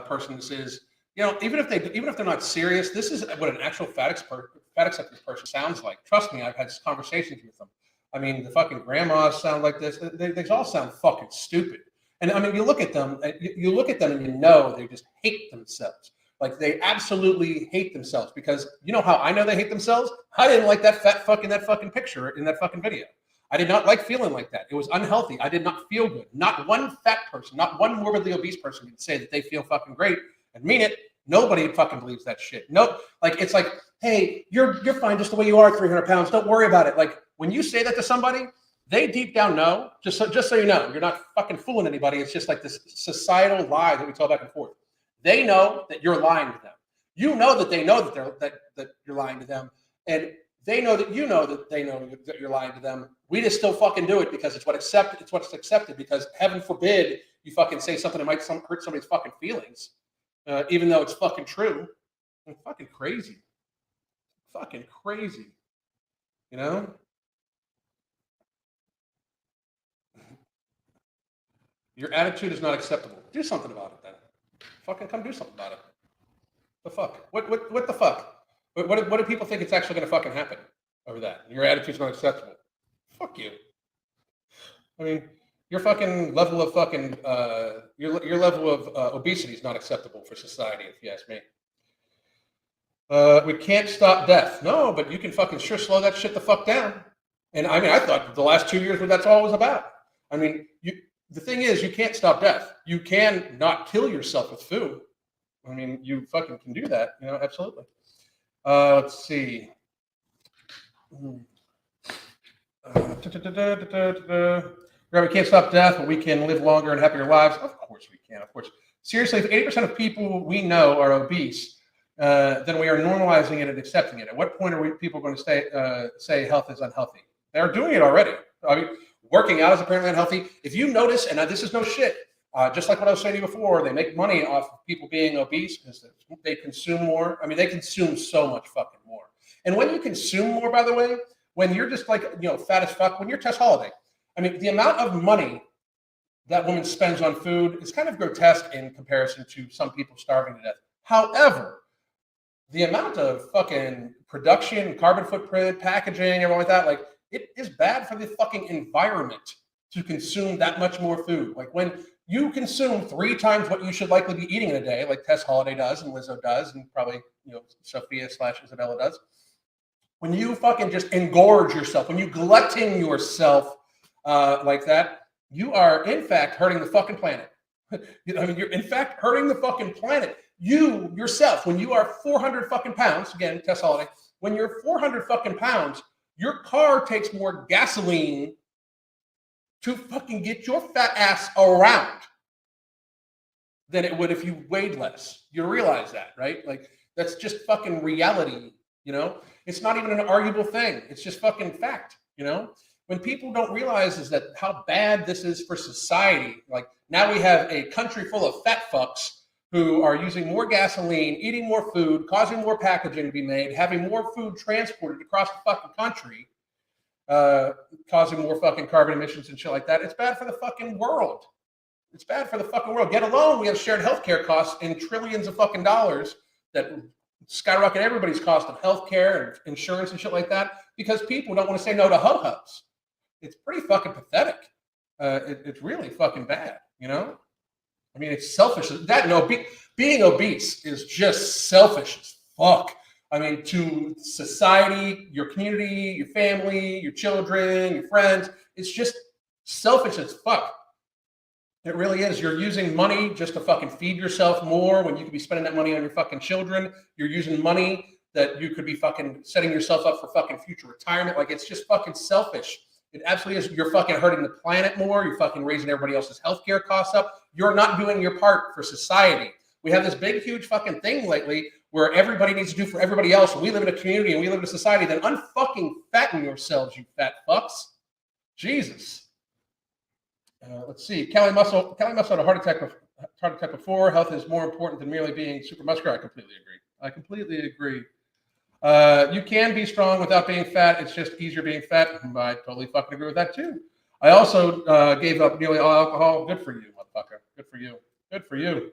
Speaker 1: person this is. Even if they're not serious, this is what an actual fat acceptance person sounds like. Trust me, I've had conversations with them. I mean, the fucking grandmas sound like this. They all sound fucking stupid. And I mean, you look at them, and you know they just hate themselves. Like they absolutely hate themselves because you know how I know they hate themselves? I didn't like that fucking picture in that fucking video. I did not like feeling like that. It was unhealthy. I did not feel good. Not one fat person, not one morbidly obese person can say that they feel fucking great and mean it. Nobody fucking believes that shit. No, like it's like, hey, you're fine just the way you are, 300 pounds. Don't worry about it. Like when you say that to somebody, they deep down know. Just so you know, you're not fucking fooling anybody. It's just like this societal lie that we tell back and forth. They know that you're lying to them. You know that they know that you're lying to them, and they know that you know that they know that you're lying to them. We just still fucking do it because it's what's accepted. Because heaven forbid you fucking say something that might hurt somebody's fucking feelings, even though it's fucking true. It's fucking crazy. Fucking crazy. You know. Your attitude is not acceptable. Do something about it then. Fucking come do something about it. The fuck? What the fuck? What do people think it's actually going to fucking happen over that? Your attitude's not acceptable. Fuck you. I mean, your fucking level of fucking your level of obesity is not acceptable for society, if you ask me. We can't stop death. No, but you can fucking sure slow that shit the fuck down. And I mean, I thought the last 2 years that's all it was about. I mean, the thing is, you can't stop death. You can not kill yourself with food. I mean, you fucking can do that. You know, absolutely. Let's see. We can't stop death, but we can live longer and happier lives. Of course we can. Of course. Seriously, if 80% of people we know are obese, then we are normalizing it and accepting it. At what point are people going to say health is unhealthy? They're doing it already. I mean, working out is apparently unhealthy. If you notice, and this is no shit, just like what I was saying to you before, they make money off of people being obese because they consume more. I mean, they consume so much fucking more. And when you consume more, by the way, when you're just like, fat as fuck, when you're Tess Holiday, I mean, the amount of money that woman spends on food is kind of grotesque in comparison to some people starving to death. However, the amount of fucking production, carbon footprint, packaging, everything like that, like, it is bad for the fucking environment to consume that much more food. Like when you consume 3 times what you should likely be eating in a day, like Tess Holiday does and Lizzo does, and probably Sophia/Isabella does. When you fucking just engorge yourself, when you glutton yourself like that, you are in fact hurting the fucking planet. I mean, you're in fact hurting the fucking planet. You yourself, when you are 400 fucking pounds, again, Tess Holiday, when you're 400 fucking pounds, your car takes more gasoline to fucking get your fat ass around than it would if you weighed less. You realize that, right? Like, that's just fucking reality, It's not even an arguable thing. It's just fucking fact, When people don't realize is that how bad this is for society. Like, now we have a country full of fat fucks who are using more gasoline, eating more food, causing more packaging to be made, having more food transported across the fucking country, causing more fucking carbon emissions and shit like that. It's bad for the fucking world. It's bad for the fucking world. Yet alone, we have shared healthcare costs in trillions of fucking dollars that skyrocket everybody's cost of healthcare and insurance and shit like that because people don't want to say no to ho-hos. It's pretty fucking pathetic. It's really fucking bad, I mean, it's selfish. Being obese is just selfish as fuck. I mean, to society, your community, your family, your children, your friends, it's just selfish as fuck. It really is. You're using money just to fucking feed yourself more when you could be spending that money on your fucking children. You're using money that you could be fucking setting yourself up for fucking future retirement. Like, it's just fucking selfish. It absolutely is. You're fucking hurting the planet more. You're fucking raising everybody else's healthcare costs up. You're not doing your part for society. We have this big, huge fucking thing lately where everybody needs to do for everybody else. We live in a community and we live in a society. Then unfucking fatten yourselves, you fat fucks. Jesus. Let's see. Kelly Muscle had a heart attack before. Health is more important than merely being super muscular. I completely agree. You can be strong without being fat. It's just easier being fat. I totally fucking agree with that too. I also gave up nearly all alcohol. Good for you, motherfucker. Good for you. Good for you.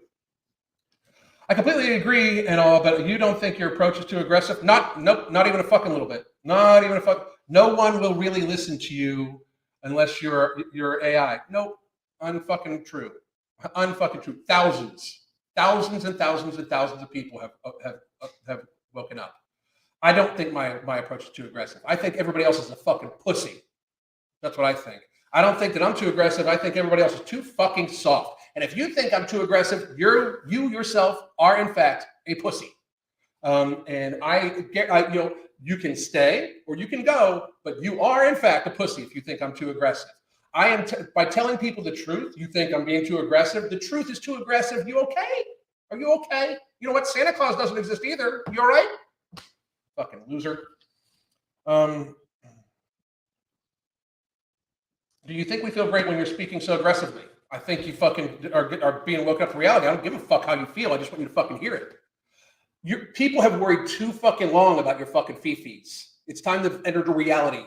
Speaker 1: I completely agree and all, but you don't think your approach is too aggressive? Nope, not even a fucking little bit. Not even a fuck. No one will really listen to you unless you're AI. Nope, unfucking true, unfucking true. Thousands and thousands and thousands of people have woken up. I don't think my approach is too aggressive. I think everybody else is a fucking pussy. That's what I think. I don't think that I'm too aggressive. I think everybody else is too fucking soft. And if you think I'm too aggressive, you yourself are in fact a pussy. And you can stay or you can go, but you are in fact a pussy if you think I'm too aggressive. I am by telling people the truth. You think I'm being too aggressive? The truth is too aggressive. You okay? Are you okay? You know what? Santa Claus doesn't exist either. You all right? Fucking loser. Do you think we feel great when you're speaking so aggressively? I think you fucking are being woken up to reality. I don't give a fuck how you feel. I just want you to fucking hear it. People have worried too fucking long about your fucking fifis. It's time to enter the reality.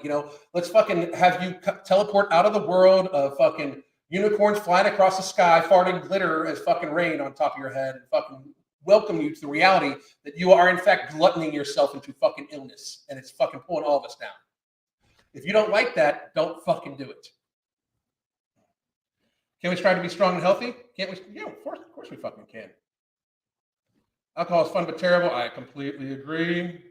Speaker 1: Let's fucking have you teleport out of the world of fucking unicorns flying across the sky, farting glitter as fucking rain on top of your head, and fucking welcome you to the reality that you are in fact gluttoning yourself into fucking illness, and it's fucking pulling all of us down. If you don't like that, don't fucking do it. Can we strive to be strong and healthy? Can't we? Yeah, of course we fucking can. Alcohol is fun but terrible. I completely agree.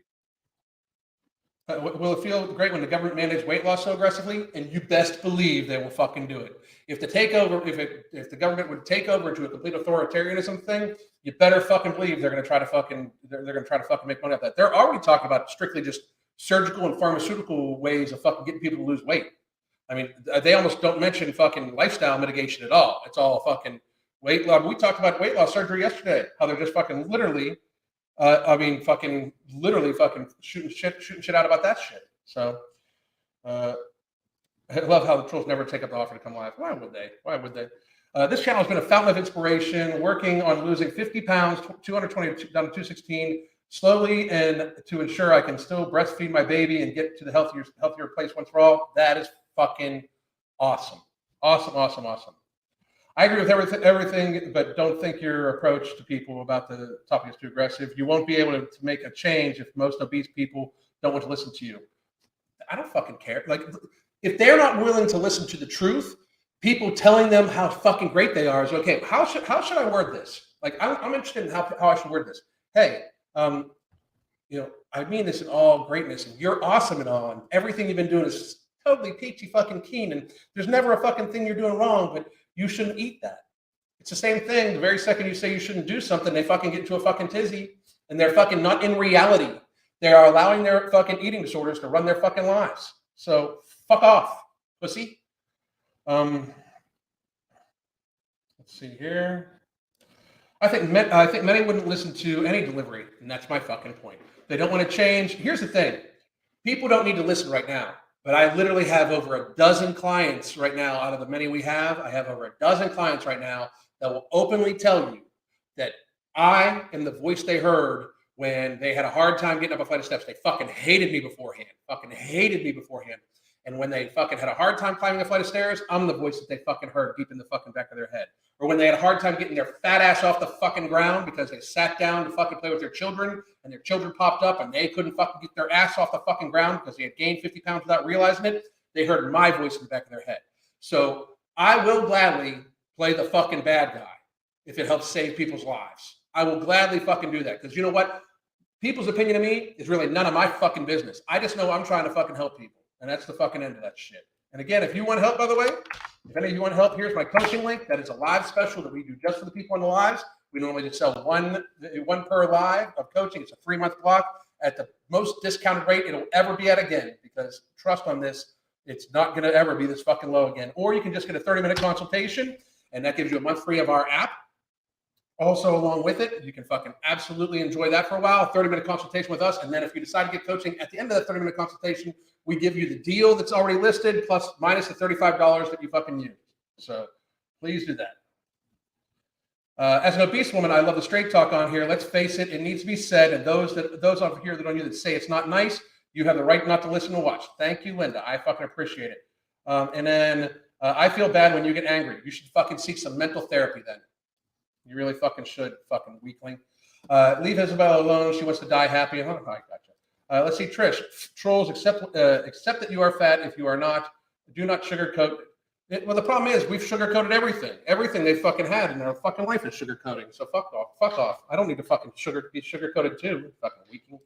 Speaker 1: Will it feel great when the government mandates weight loss so aggressively? And you best believe they will fucking do it. If the government would take over into a complete authoritarianism thing, you better fucking believe they're going to try to fucking make money off that. They're already talking about strictly just surgical and pharmaceutical ways of fucking getting people to lose weight. I mean, they almost don't mention fucking lifestyle mitigation at all. It's all fucking weight loss. We talked about weight loss surgery yesterday, how they're just fucking literally shooting shit out about that shit. So I love how the trolls never take up the offer to come live. Why would they? This channel has been a fountain of inspiration, working on losing 50 pounds, 220 down to 216, slowly, and to ensure I can still breastfeed my baby and get to the healthier place once for all. That is fucking awesome. Awesome. I agree with everything, but don't think your approach to people about the topic is too aggressive. You won't be able to make a change if most obese people don't want to listen to you. I don't fucking care. Like, if they're not willing to listen to the truth, people telling them how fucking great they are is okay. How should I word this? Like, I'm interested in how I should word this. Hey, I mean this in all greatness, and you're awesome and all, and everything you've been doing is totally peachy fucking keen, and there's never a fucking thing you're doing wrong, but you shouldn't eat that. It's the same thing. The very second you say you shouldn't do something, they fucking get into a fucking tizzy, and they're fucking not in reality. They are allowing their fucking eating disorders to run their fucking lives. So fuck off, pussy. Let's see here. I think many wouldn't listen to any delivery, and that's my fucking point. They don't want to change. Here's the thing. People don't need to listen right now. But I literally have over a dozen clients right now out of the many we have. I have over a dozen clients right now that will openly tell you that I am the voice they heard when they had a hard time getting up a flight of steps. They fucking hated me beforehand. And when they fucking had a hard time climbing a flight of stairs, I'm the voice that they fucking heard deep in the fucking back of their head. Or when they had a hard time getting their fat ass off the fucking ground because they sat down to fucking play with their children and their children popped up and they couldn't fucking get their ass off the fucking ground because they had gained 50 pounds without realizing it. They heard my voice in the back of their head. So I will gladly play the fucking bad guy if it helps save people's lives. I will gladly fucking do that because you know what? People's opinion of me is really none of my fucking business. I just know I'm trying to fucking help people. And that's the fucking end of that shit. And again, if you want help, by the way, if any of you want help, here's my coaching link. That is a live special that we do just for the people on the lives. We normally just sell one per live of coaching. It's a 3-month block at the most discounted rate it'll ever be at again, because trust on this, it's not going to ever be this fucking low again. Or you can just get a 30-minute consultation, and that gives you a month free of our app. Also, along with it, you can fucking absolutely enjoy that for a while, a 30-minute consultation with us. And then if you decide to get coaching at the end of that 30-minute consultation, we give you the deal that's already listed plus minus the $35 that you fucking used. So please do that. As an obese woman, I love the straight talk on here. Let's face it, it needs to be said. And those over here that on you that say it's not nice, you have the right not to listen and watch. Thank you, Linda. I fucking appreciate it. And then I feel bad when you get angry. You should fucking seek some mental therapy then. You really fucking should, fucking weakling. Leave Isabel alone. She wants to die happy. Oh, I gotcha. Let's see, Trish. Trolls, accept that you are fat. If you are not, do not sugarcoat it. Well, the problem is we've sugarcoated everything. Everything they fucking had in their fucking life is sugarcoating. So fuck off. Fuck off. I don't need to fucking be sugarcoated too. Fucking weakling.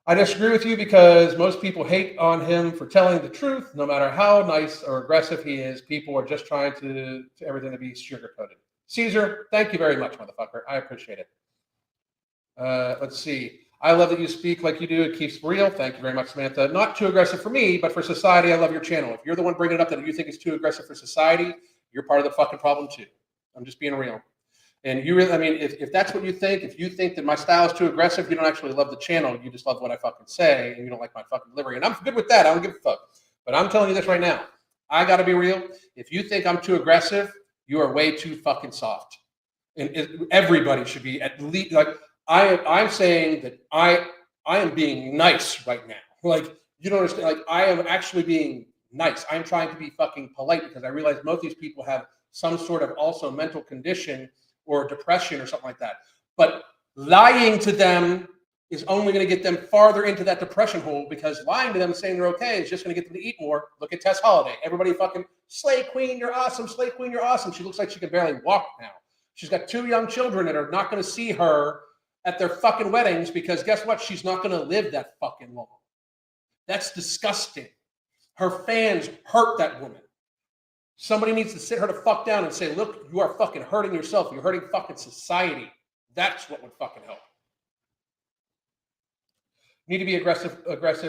Speaker 1: I disagree with you because most people hate on him for telling the truth. No matter how nice or aggressive he is, people are just trying to everything to be sugarcoated. Caesar, thank you very much, motherfucker. I appreciate it. Let's see. I love that you speak like you do. It keeps real. Thank you very much, Samantha. Not too aggressive for me, but for society, I love your channel. If you're the one bringing it up that you think is too aggressive for society, you're part of the fucking problem too. I'm just being real. And you really, I mean, if that's what you think, if you think that my style is too aggressive, you don't actually love the channel. You just love what I fucking say, and you don't like my fucking delivery. And I'm good with that. I don't give a fuck. But I'm telling you this right now. I got to be real. If you think I'm too aggressive, you are way too fucking soft. And everybody should be at least like, I'm saying that I am being nice right now. Like, you don't understand. Like, I am actually being nice. I'm trying to be fucking polite because I realize most of these people have some sort of also mental condition or depression or something like that. But lying to them is only going to get them farther into that depression hole, because lying to them, saying they're okay, is just going to get them to eat more. Look at Tess Holiday. Everybody fucking, Slay Queen, you're awesome. Slay Queen, you're awesome. She looks like she can barely walk now. She's got 2 young children that are not going to see her at their fucking weddings because guess what? She's not going to live that fucking long. That's disgusting. Her fans hurt that woman. Somebody needs to sit her to fuck down and say, look, you are fucking hurting yourself. You're hurting fucking society. That's what would fucking help. Need to be aggressive.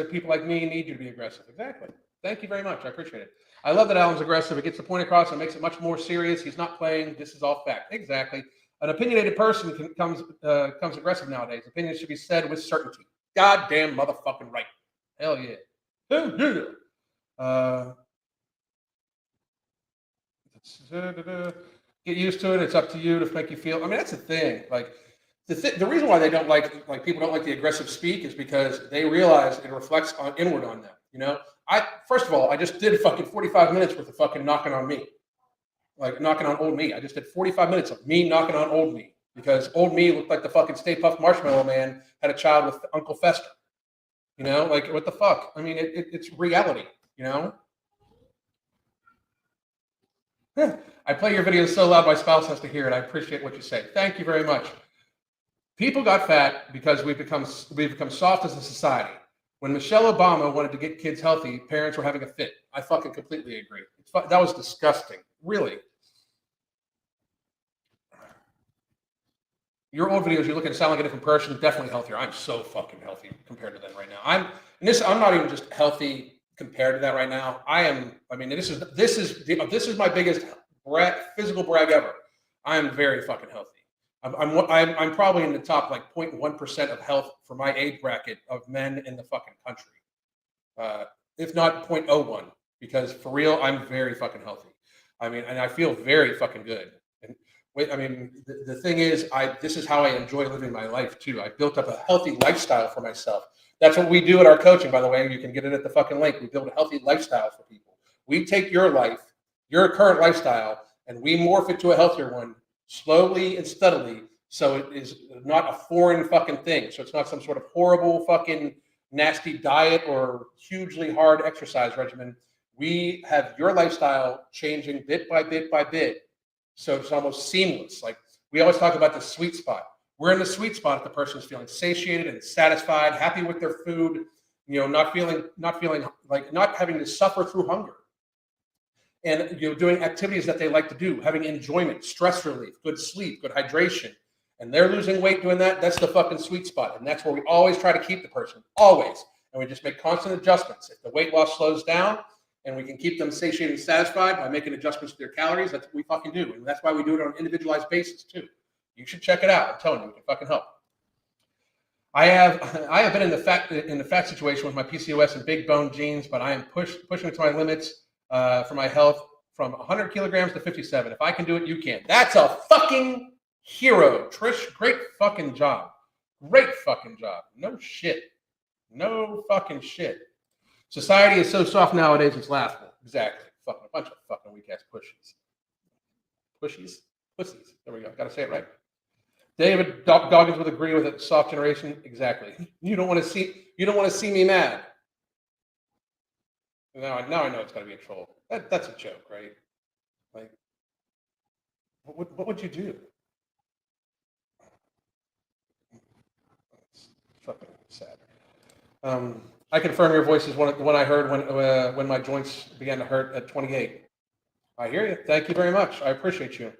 Speaker 1: People like me need you to be aggressive. Exactly. Thank you very much. I appreciate it. I love that Alan's aggressive. It gets the point across and makes it much more serious. He's not playing. This is all fact. Exactly. An opinionated person comes aggressive nowadays. Opinions should be said with certainty. Goddamn motherfucking right. Hell yeah. Get used to it. It's up to you to make you feel. I mean, that's the thing. Like the reason why they don't like people don't like the aggressive speak is because they realize it reflects inward on them. You know, first of all, I just did fucking 45 minutes worth of fucking knocking on me. Like knocking on old me. I just did 45 minutes of me knocking on old me because old me looked like the fucking Stay Puft Marshmallow Man had a child with Uncle Fester. You know, like what the fuck? I mean, it's reality, you know? I play your videos so loud my spouse has to hear it. I appreciate what you say. Thank you very much. People got fat because we've become soft as a society. When Michelle Obama wanted to get kids healthy, parents were having a fit. I fucking completely agree. That was disgusting. Really. Your old videos, you look and sound like a different person, definitely healthier. I'm so fucking healthy compared to them right now. I'm not even just healthy compared to that right now. This is my biggest physical brag ever. I am very fucking healthy. I'm probably in the top like 0.1% of health for my age bracket of men in the fucking country. If not 0.01, because for real, I'm very fucking healthy. I mean, and I feel very fucking good. And the thing is, this is how I enjoy living my life too. I built up a healthy lifestyle for myself. That's what we do at our coaching, by the way. You can get it at the fucking link. We build a healthy lifestyle for people. We take your life, your current lifestyle, and we morph it to a healthier one slowly and steadily. So it is not a foreign fucking thing. So it's not some sort of horrible fucking nasty diet or hugely hard exercise regimen. We have your lifestyle changing bit by bit by bit. So it's almost seamless. Like we always talk about the sweet spot. We're in the sweet spot if the person is feeling satiated and satisfied, happy with their food, you know, not feeling like not having to suffer through hunger. And doing activities that they like to do, having enjoyment, stress relief, good sleep, good hydration. And they're losing weight doing that. That's the fucking sweet spot. And that's where we always try to keep the person. Always. And we just make constant adjustments. If the weight loss slows down, and we can keep them satiated and satisfied by making adjustments to their calories, that's what we fucking do. And that's why we do it on an individualized basis too. You should check it out. I'm telling you, it can fucking help. I have been in the fat situation with my PCOS and big bone genes, but I am pushing to my limits for my health from 100 kilograms to 57. If I can do it, you can. That's a fucking hero, Trish. Great fucking job. Great fucking job. No shit. No fucking shit. Society is so soft nowadays, it's laughable. Exactly. Fucking a bunch of fucking weak ass pushies. Pussies? There we go. Gotta say it right. David Goggins would agree with it. Soft generation, exactly. You don't want to see me mad. Now I know it's got to be a troll. That's a joke, right? Like, what would you do? It's fucking sad. I confirm your voice is the one I heard when my joints began to hurt at 28. I hear you. Thank you very much. I appreciate you.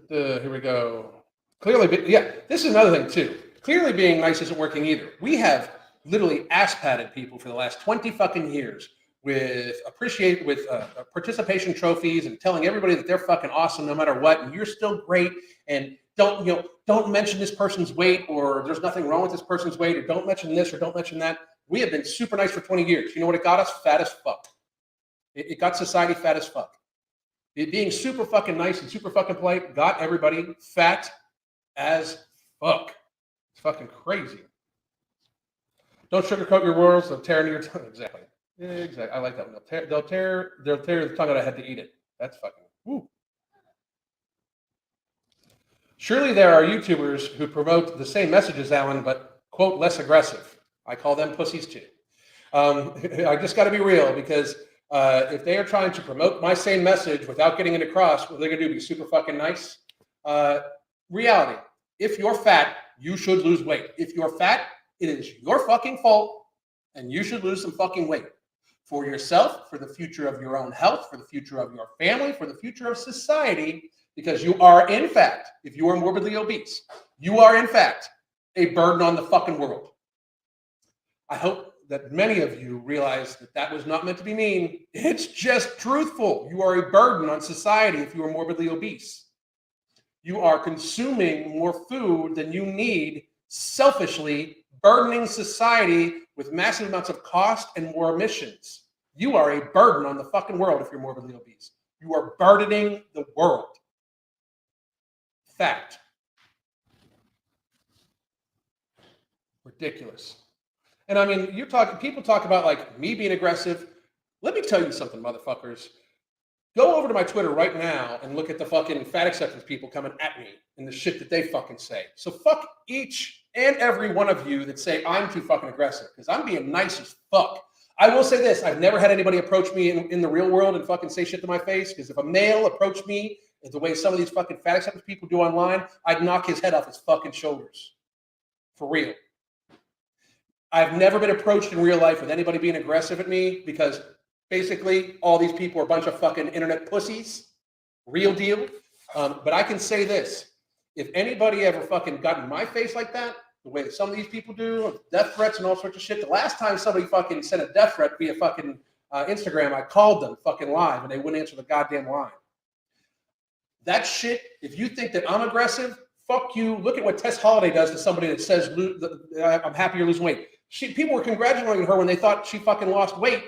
Speaker 1: Here we go. Clearly, yeah, this is another thing too. Clearly being nice isn't working either. We have literally ass-patted people for the last 20 fucking years with participation trophies and telling everybody that they're fucking awesome no matter what, and you're still great, and don't mention this person's weight, or there's nothing wrong with this person's weight, or don't mention this or don't mention that. We have been super nice for 20 years. You know what it got us? Fat as fuck. It got society fat as fuck. It being super fucking nice and super fucking polite got everybody fat as fuck. It's fucking crazy. Don't sugarcoat your words. They'll tear into your tongue. Exactly. Yeah, exactly. I like that one. They'll tear the tongue out. I had to eat it. That's fucking. Woo. Surely there are YouTubers who promote the same messages, Alan, but quote less aggressive. I call them pussies too. I just got to be real, because if they are trying to promote my same message without getting it across, what they're going to do, be super fucking nice. Reality. If you're fat, you should lose weight. If you're fat, it is your fucking fault, and you should lose some fucking weight. For yourself, for the future of your own health, for the future of your family, for the future of society, because you are, in fact, if you are morbidly obese, you are, in fact, a burden on the fucking world. I hope that many of you realize that that was not meant to be mean. It's just truthful. You are a burden on society if you are morbidly obese. You are consuming more food than you need, selfishly burdening society with massive amounts of cost and more emissions. You are a burden on the fucking world if you're morbidly obese. You are burdening the world. Fact. Ridiculous. And I mean, people talk about like me being aggressive. Let me tell you something, motherfuckers. Go over to my Twitter right now and look at the fucking fat acceptance people coming at me and the shit that they fucking say. So fuck each and every one of you that say I'm too fucking aggressive, because I'm being nice as fuck. I will say this: I've never had anybody approach me in the real world and fucking say shit to my face, because if a male approached me the way some of these fucking fat acceptance people do online, I'd knock his head off his fucking shoulders. For real. I've never been approached in real life with anybody being aggressive at me, because basically all these people are a bunch of fucking internet pussies. Real deal. But I can say this: if anybody ever fucking got in my face like that, the way that some of these people do, death threats and all sorts of shit. The last time somebody fucking sent a death threat via fucking Instagram, I called them fucking live and they wouldn't answer the goddamn line. That shit, if you think that I'm aggressive, fuck you. Look at what Tess Holliday does to somebody that says, I'm happy you're losing weight. People were congratulating her when they thought she fucking lost weight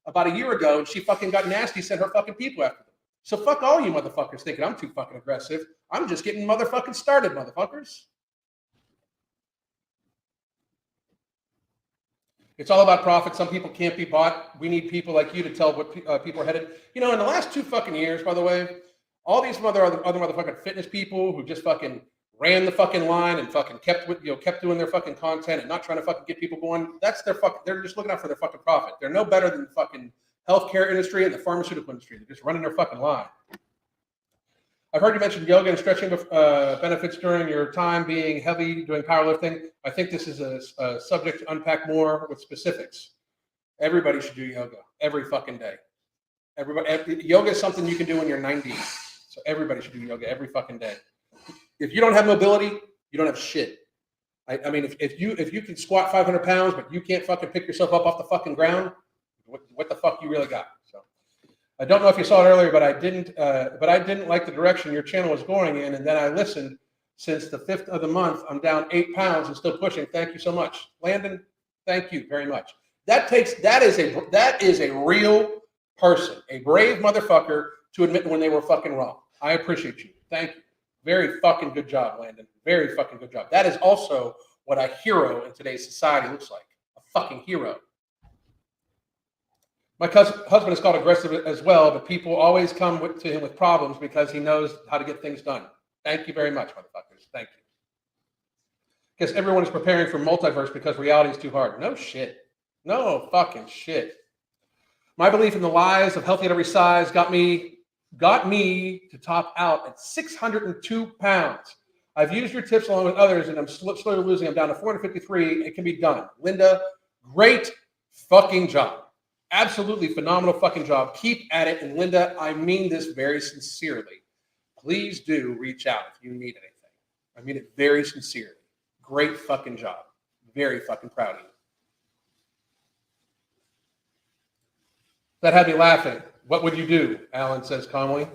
Speaker 1: about a year ago, and she fucking got nasty, sent her fucking people after them. So fuck all you motherfuckers thinking I'm too fucking aggressive. I'm just getting motherfucking started, motherfuckers. It's all about profit. Some people can't be bought. We need people like you to tell what people are headed. You know, in the last 2 fucking years, by the way, all these other motherfucking fitness people who just fucking ran the fucking line and fucking kept doing their fucking content and not trying to fucking get people going. They're just looking out for their fucking profit. They're no better than the fucking healthcare industry and the pharmaceutical industry. They're just running their fucking line. I've heard you mention yoga and stretching benefits during your time being heavy doing powerlifting. I think this is a subject to unpack more with specifics. Everybody should do yoga every fucking day. Yoga is something you can do when you're 90. So everybody should do yoga every fucking day. If you don't have mobility, you don't have shit. I mean, if you can squat 500 pounds, but you can't fucking pick yourself up off the fucking ground, what the fuck you really got? So I don't know if you saw it earlier, but I didn't like the direction your channel was going in, and then I listened. Since the 5th of the month, I'm down 8 pounds and still pushing. Thank you so much, Landon. Thank you very much. That is a real person, a brave motherfucker to admit when they were fucking wrong. I appreciate you. Thank you. Very fucking good job, Landon. Very fucking good job. That is also what a hero in today's society looks like. A fucking hero. My husband is called aggressive as well, but people always come to him with problems because he knows how to get things done. Thank you very much, motherfuckers. Thank you. Because everyone is preparing for multiverse because reality is too hard. No shit. No fucking shit. My belief in the lies of healthy at every size got me to top out at 602 pounds. I've used your tips along with others, and I'm slowly losing. I'm down to 453. It can be done. Linda, great fucking job. Absolutely phenomenal fucking job. Keep at it. And Linda, I mean this very sincerely. Please do reach out if you need anything. I mean it very sincerely. Great fucking job. Very fucking proud of you. That had me laughing. What would you do? Alan says calmly.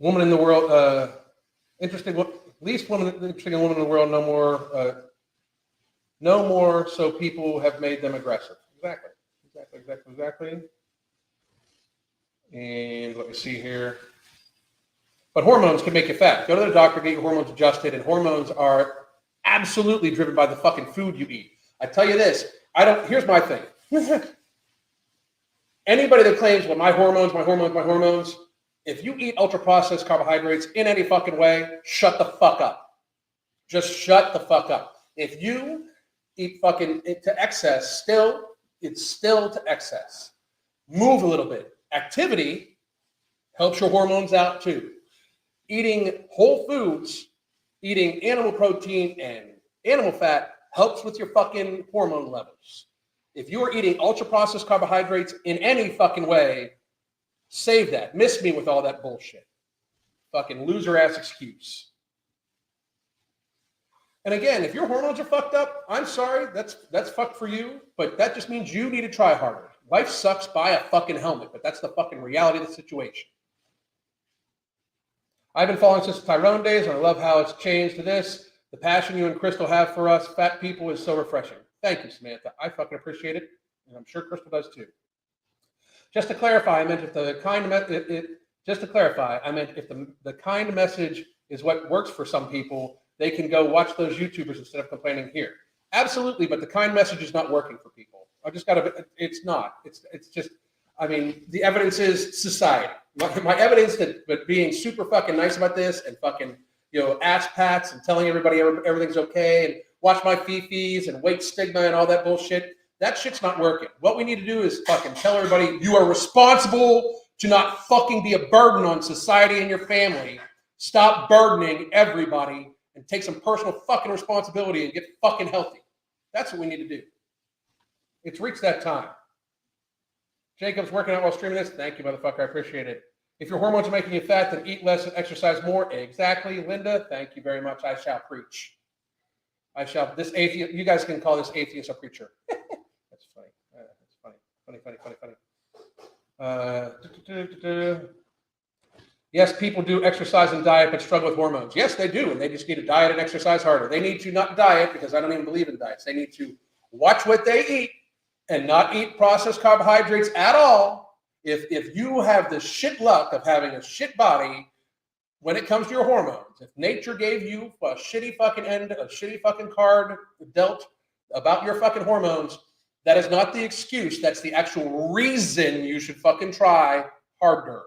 Speaker 1: Woman in the world, least woman, interesting woman in the world, no more, so people have made them aggressive. Exactly. And let me see here. But hormones can make you fat. Go to the doctor, get your hormones adjusted, and hormones are absolutely driven by the fucking food you eat. I tell you this, here's my thing. Anybody that claims, well, my hormones, if you eat ultra-processed carbohydrates in any fucking way, shut the fuck up. Just shut the fuck up. If you eat fucking to excess, it's still to excess. Move a little bit. Activity helps your hormones out too. Eating whole foods, eating animal protein and animal fat helps with your fucking hormone levels. If you are eating ultra-processed carbohydrates in any fucking way, save that. Miss me with all that bullshit. Fucking loser-ass excuse. And again, if your hormones are fucked up, I'm sorry, that's fucked for you, but that just means you need to try harder. Life sucks, buy a fucking helmet, but that's the fucking reality of the situation. I've been following since the Tyrone days, and I love how it's changed to this. The passion you and Crystal have for us fat people is so refreshing. Thank you, Samantha. I fucking appreciate it, and I'm sure Crystal does too. Just to clarify, I meant if the kind message is what works for some people, they can go watch those YouTubers instead of complaining here. Absolutely, but the kind message is not working for people. It's not. It's just, I mean, the evidence is society. My evidence that being super fucking nice about this and fucking, ass pats and telling everybody everything's okay and watch my fifis and weight stigma and all that bullshit, that shit's not working. What we need to do is fucking tell everybody you are responsible to not fucking be a burden on society and your family. Stop burdening everybody and take some personal fucking responsibility and get fucking healthy. That's what we need to do. It's reached that time. Jacob's working out while streaming this. Thank you, motherfucker. I appreciate it. If your hormones are making you fat, then eat less and exercise more. Exactly, Linda. Thank you very much. I shall preach. This atheist, you guys can call this atheist a preacher. That's funny. That's funny. Yes, people do exercise and diet, but struggle with hormones. Yes, they do, and they just need to diet and exercise harder. They need to not diet, because I don't even believe in diets. They need to watch what they eat and not eat processed carbohydrates at all. If you have the shit luck of having a shit body when it comes to your hormones, if nature gave you a shitty fucking card dealt about your fucking hormones, that is not the excuse. That's the actual reason you should fucking try harder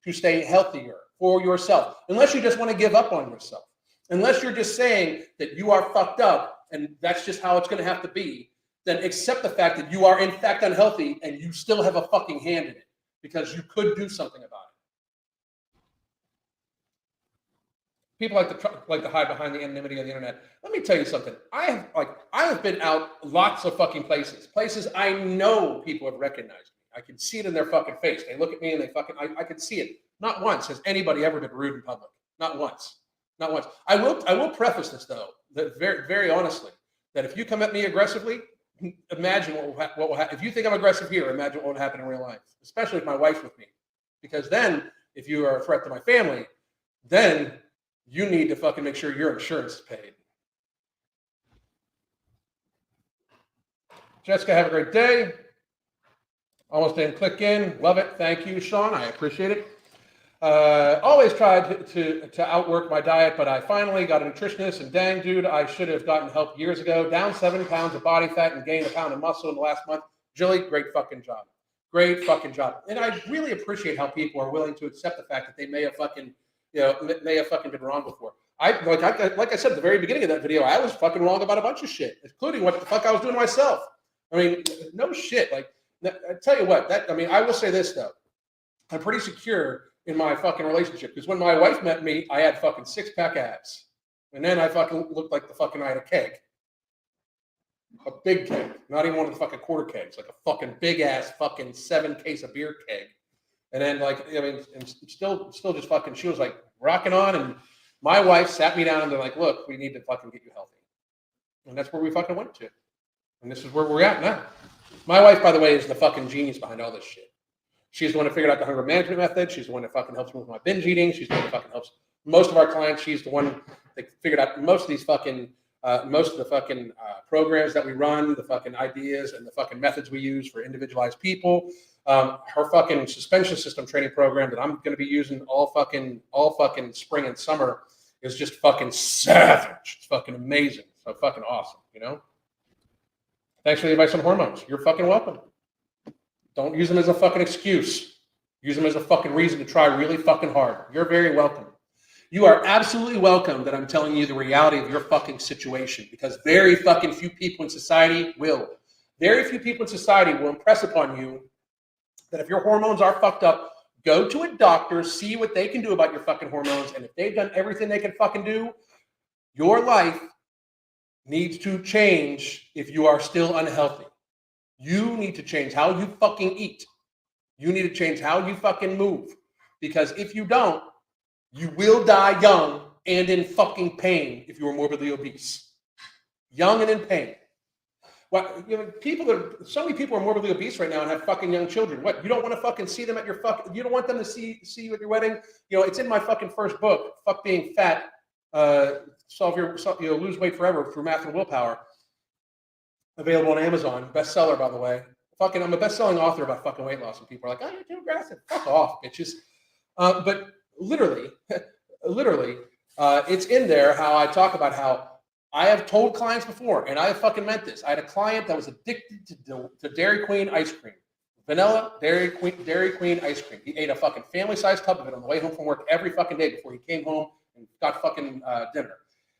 Speaker 1: to stay healthier for yourself. Unless you just want to give up on yourself. Unless you're just saying that you are fucked up and that's just how it's going to have to be, then accept the fact that you are in fact unhealthy and you still have a fucking hand in it because you could do something about it. People like to hide behind the anonymity of the internet. Let me tell you something. I have been out lots of fucking places I know people have recognized me. I can see it in their fucking face. They look at me and I can see it. Not once has anybody ever been rude in public. Not once. Not once. I will preface this though, that very, very honestly, that if you come at me aggressively, imagine what will happen. If you think I'm aggressive here, imagine what would happen in real life, especially if my wife's with me. Because then, if you are a threat to my family, then you need to fucking make sure your insurance is paid. Jessica, have a great day. Almost didn't click in. Love it. Thank you, Sean. I appreciate it. Always tried to outwork my diet, but I finally got a nutritionist, and dang, dude, I should have gotten help years ago. Down 7 pounds of body fat and gained a pound of muscle in the last month. Jilly, great fucking job. Great fucking job. And I really appreciate how people are willing to accept the fact that they may have fucking, been wrong before. Like I said at the very beginning of that video, I was fucking wrong about a bunch of shit, including what the fuck I was doing myself. I mean, no shit. Like, I tell you what, I will say this though. I'm pretty secure in my fucking relationship because when my wife met me, I had fucking 6-pack abs. And then I fucking looked like the fucking I had a keg. A big keg. Not even one of the fucking quarter kegs. Like a fucking big ass fucking 7-case of beer keg. And then and still just fucking, she was like rocking on. And my wife sat me down and they're like, look, we need to fucking get you healthy. And that's where we fucking went to. And this is where we're at now. My wife, by the way, is the fucking genius behind all this shit. She's the one that figured out the hunger management method. She's the one that fucking helps me with my binge eating. She's the one that fucking helps most of our clients. She's the one that figured out most of the fucking programs that we run, the fucking ideas and the fucking methods we use for individualized people. Her fucking suspension system training program that I'm going to be using all fucking spring and summer is just fucking savage. It's fucking amazing. So fucking awesome, you know? Thanks for the advice on hormones. You're fucking welcome. Don't use them as a fucking excuse. Use them as a fucking reason to try really fucking hard. You're very welcome. You are absolutely welcome that I'm telling you the reality of your fucking situation because very fucking few people in society will. Very few people in society will impress upon you that if your hormones are fucked up, go to a doctor, see what they can do about your fucking hormones, and if they've done everything they can fucking do, your life needs to change if you are still unhealthy. You need to change how you fucking eat. You need to change how you fucking move. Because if you don't, you will die young and in fucking pain if you are morbidly obese. Young and in pain. What, so many people are morbidly obese right now and have fucking young children. What, you don't want to fucking see them at your fucking, you don't want them to see you at your wedding? It's in my fucking first book, Fuck Being Fat, Lose Weight Forever through Math and Willpower. Available on Amazon, bestseller, by the way. Fucking, I'm a best-selling author about fucking weight loss, and people are like, "Oh, you're too aggressive." Fuck off, bitches. But literally, it's in there how I talk about how I have told clients before, and I have fucking meant this. I had a client that was addicted to Dairy Queen ice cream, vanilla Dairy Queen ice cream. He ate a fucking family-sized tub of it on the way home from work every fucking day before he came home and got fucking dinner.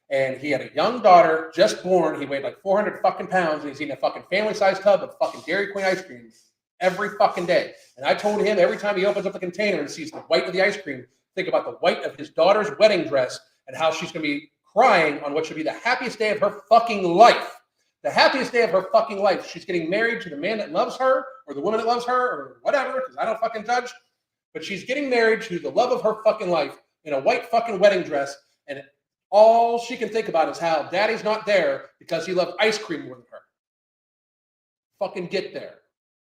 Speaker 1: And he had a young daughter, just born. He weighed like 400 fucking pounds, and he's eating a fucking family-sized tub of fucking Dairy Queen ice cream every fucking day. And I told him every time he opens up the container and sees the white of the ice cream, think about the white of his daughter's wedding dress and how she's going to be crying on what should be the happiest day of her fucking life. The happiest day of her fucking life. She's getting married to the man that loves her or the woman that loves her or whatever, because I don't fucking judge. But she's getting married to the love of her fucking life in a white fucking wedding dress, and all she can think about is how daddy's not there because he loved ice cream more than her. Fucking get there.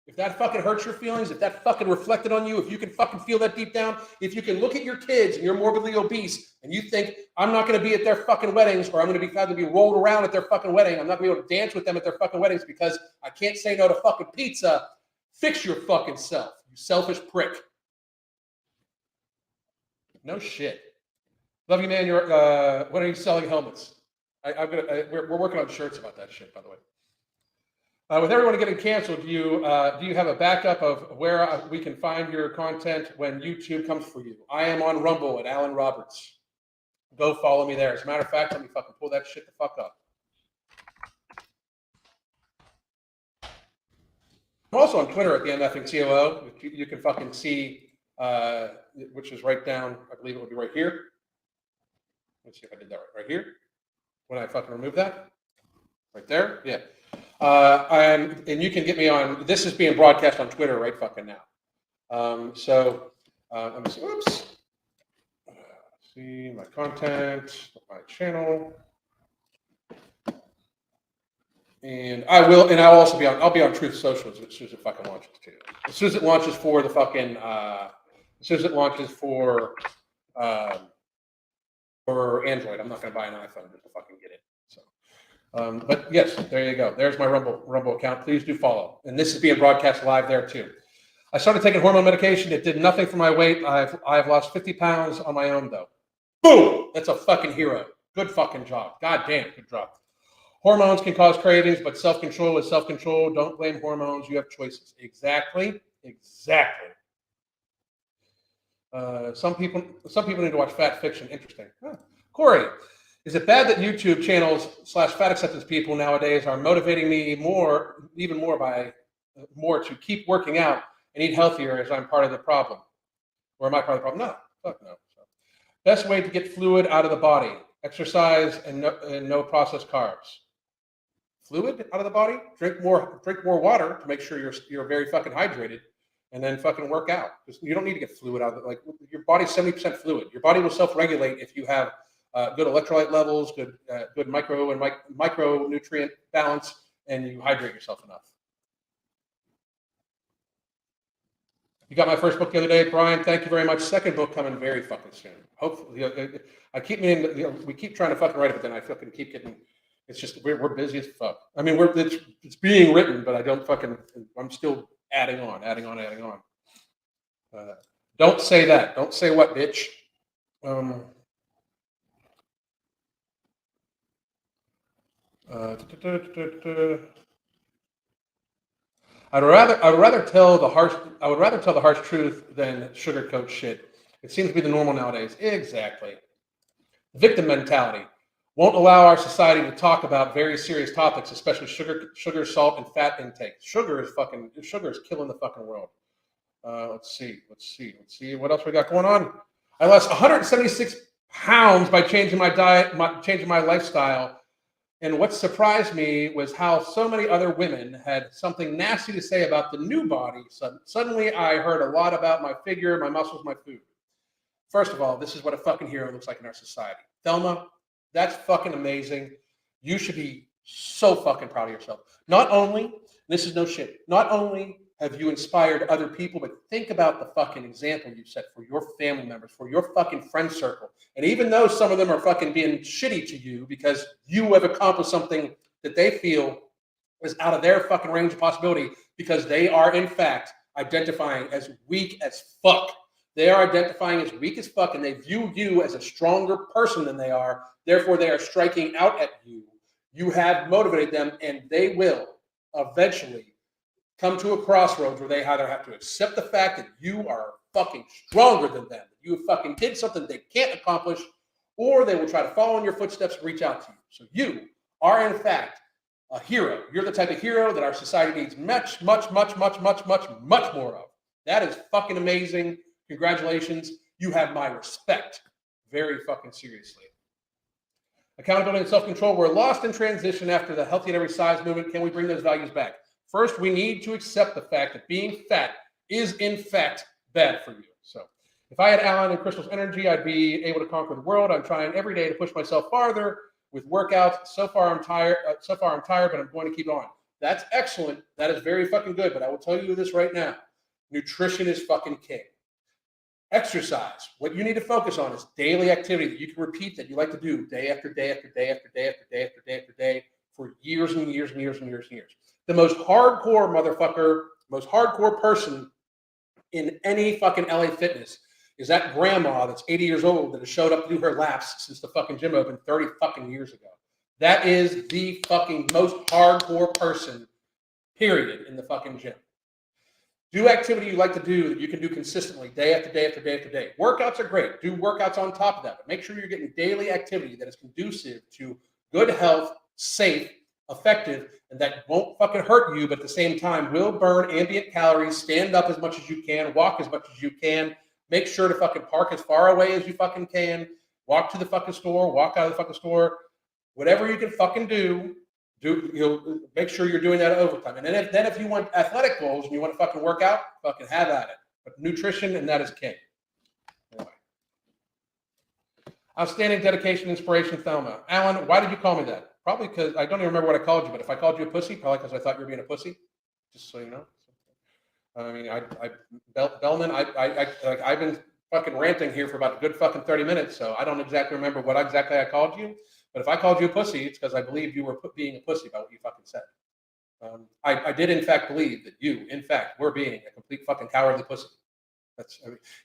Speaker 1: If that fucking hurts your feelings, if that fucking reflected on you, if you can fucking feel that deep down, if you can look at your kids and you're morbidly obese and you think, I'm not going to be at their fucking weddings, or I'm going to be rolled around at their fucking wedding, I'm not going to be able to dance with them at their fucking weddings because I can't say no to fucking pizza, fix your fucking self, you selfish prick. No shit. Love you, man. When are you selling helmets? We're working on shirts about that shit, by the way. With everyone getting canceled, do you have a backup of where we can find your content when YouTube comes for you? I am on Rumble at Alan Roberts. Go follow me there. As a matter of fact, let me fucking pull that shit the fuck up. I'm also on Twitter at the MFing COO. You can fucking see, which is right down, I believe it would be right here. Let's see if I did that right here. When I fucking remove that. Right there. Yeah. And you can get me on, this is being broadcast on Twitter right fucking now. Let me see, whoops. See my content, my channel. And I'll also be on Truth Social as soon as it fucking launches too. As soon as it launches for the fucking, for Android. I'm not going to buy an iPhone just to fucking get it. So, but yes, there you go. There's my Rumble account. Please do follow. And this is being broadcast live there too. I started taking hormone medication. It did nothing for my weight. I've lost 50 pounds on my own, though. Boom! That's a fucking hero. Good fucking job. God damn, good job. Hormones can cause cravings, but self-control is self-control. Don't blame hormones. You have choices. Exactly. Exactly. Some people need to watch fat fiction. Interesting. Huh. Corey, is it bad that YouTube channels / fat acceptance people nowadays are motivating me even more to keep working out and eat healthier as I'm part of the problem? Or am I part of the problem? No. Fuck no. So, best way to get fluid out of the body: exercise and no processed carbs. Fluid out of the body? Drink more water to make sure you're very fucking hydrated, and then fucking work out. Because you don't need to get fluid out of it. Like, your body's 70% fluid. Your body will self-regulate if you have good electrolyte levels, good micro and micronutrient balance, and you hydrate yourself enough. You got my first book the other day, Brian. Thank you very much. Second book coming very fucking soon. Hopefully, I keep we keep trying to fucking write it, but then I fucking keep getting. It's just we're busy as fuck. I mean, it's being written, but I don't fucking. I'm still adding on. Don't say that. Don't say what, bitch. I would rather tell the harsh truth than sugarcoat shit. It seems to be the normal nowadays. Exactly. Victim mentality won't allow our society to talk about very serious topics, especially sugar, salt, and fat intake. Sugar is killing the fucking world. Let's see. What else we got going on? I lost 176 pounds by changing my diet, changing my lifestyle. And what surprised me was how so many other women had something nasty to say about the new body. Suddenly, I heard a lot about my figure, my muscles, my food. First of all, this is what a fucking hero looks like in our society. Thelma, that's fucking amazing. You should be so fucking proud of yourself. Not only, this is no shit, not only have you inspired other people, but think about the fucking example you've set for your family members, for your fucking friend circle. And even though some of them are fucking being shitty to you because you have accomplished something that they feel is out of their fucking range of possibility, because they are in fact identifying as weak as fuck. They are identifying as weak as fuck, and they view you as a stronger person than they are. Therefore, they are striking out at you. You have motivated them, and they will eventually come to a crossroads where they either have to accept the fact that you are fucking stronger than them, that you fucking did something they can't accomplish, or they will try to follow in your footsteps and reach out to you. So you are, in fact, a hero. You're the type of hero that our society needs much more of. That is fucking amazing. Congratulations. You have my respect. Very fucking seriously. Accountability and self-control. We're lost in transition after the healthy at every size movement. Can we bring those values back? First, we need to accept the fact that being fat is, in fact, bad for you. So if I had Alan and Crystal's energy, I'd be able to conquer the world. I'm trying every day to push myself farther with workouts. So far, I'm tired, but I'm going to keep on. That's excellent. That is very fucking good. But I will tell you this right now. Nutrition is fucking king. Exercise. What you need to focus on is daily activity that you can repeat, that you like to do day after day after day after day after day after day after day for years and years and years and years and years. The most hardcore motherfucker, most hardcore person in any fucking LA Fitness is that grandma that's 80 years old that has showed up to do her laps since the fucking gym opened 30 fucking years ago. That is the fucking most hardcore person, period, in the fucking gym. Do activity you like to do that you can do consistently day after day after day after day. Workouts are great. Do workouts on top of that, but make sure you're getting daily activity that is conducive to good health, safe, effective, and that won't fucking hurt you, but at the same time will burn ambient calories. Stand up as much as you can, walk as much as you can. Make sure to fucking park as far away as you fucking can. Walk to the fucking store, walk out of the fucking store. Whatever you can fucking do, make sure you're doing that overtime. And then if you want athletic goals and you want to fucking work out, fucking have at it. But nutrition, and that is king. Anyway. Outstanding dedication, inspiration, Thelma. Alan, why did you call me that? Probably because I don't even remember what I called you, but if I called you a pussy, probably because I thought you were being a pussy. Just so you know. I mean, Bellman, I've been fucking ranting here for about a good fucking 30 minutes, so I don't exactly remember what exactly I called you. But if I called you a pussy, it's because I believe you were being a pussy about what you fucking said. I did in fact believe that you, in fact, were being a complete fucking cowardly pussy.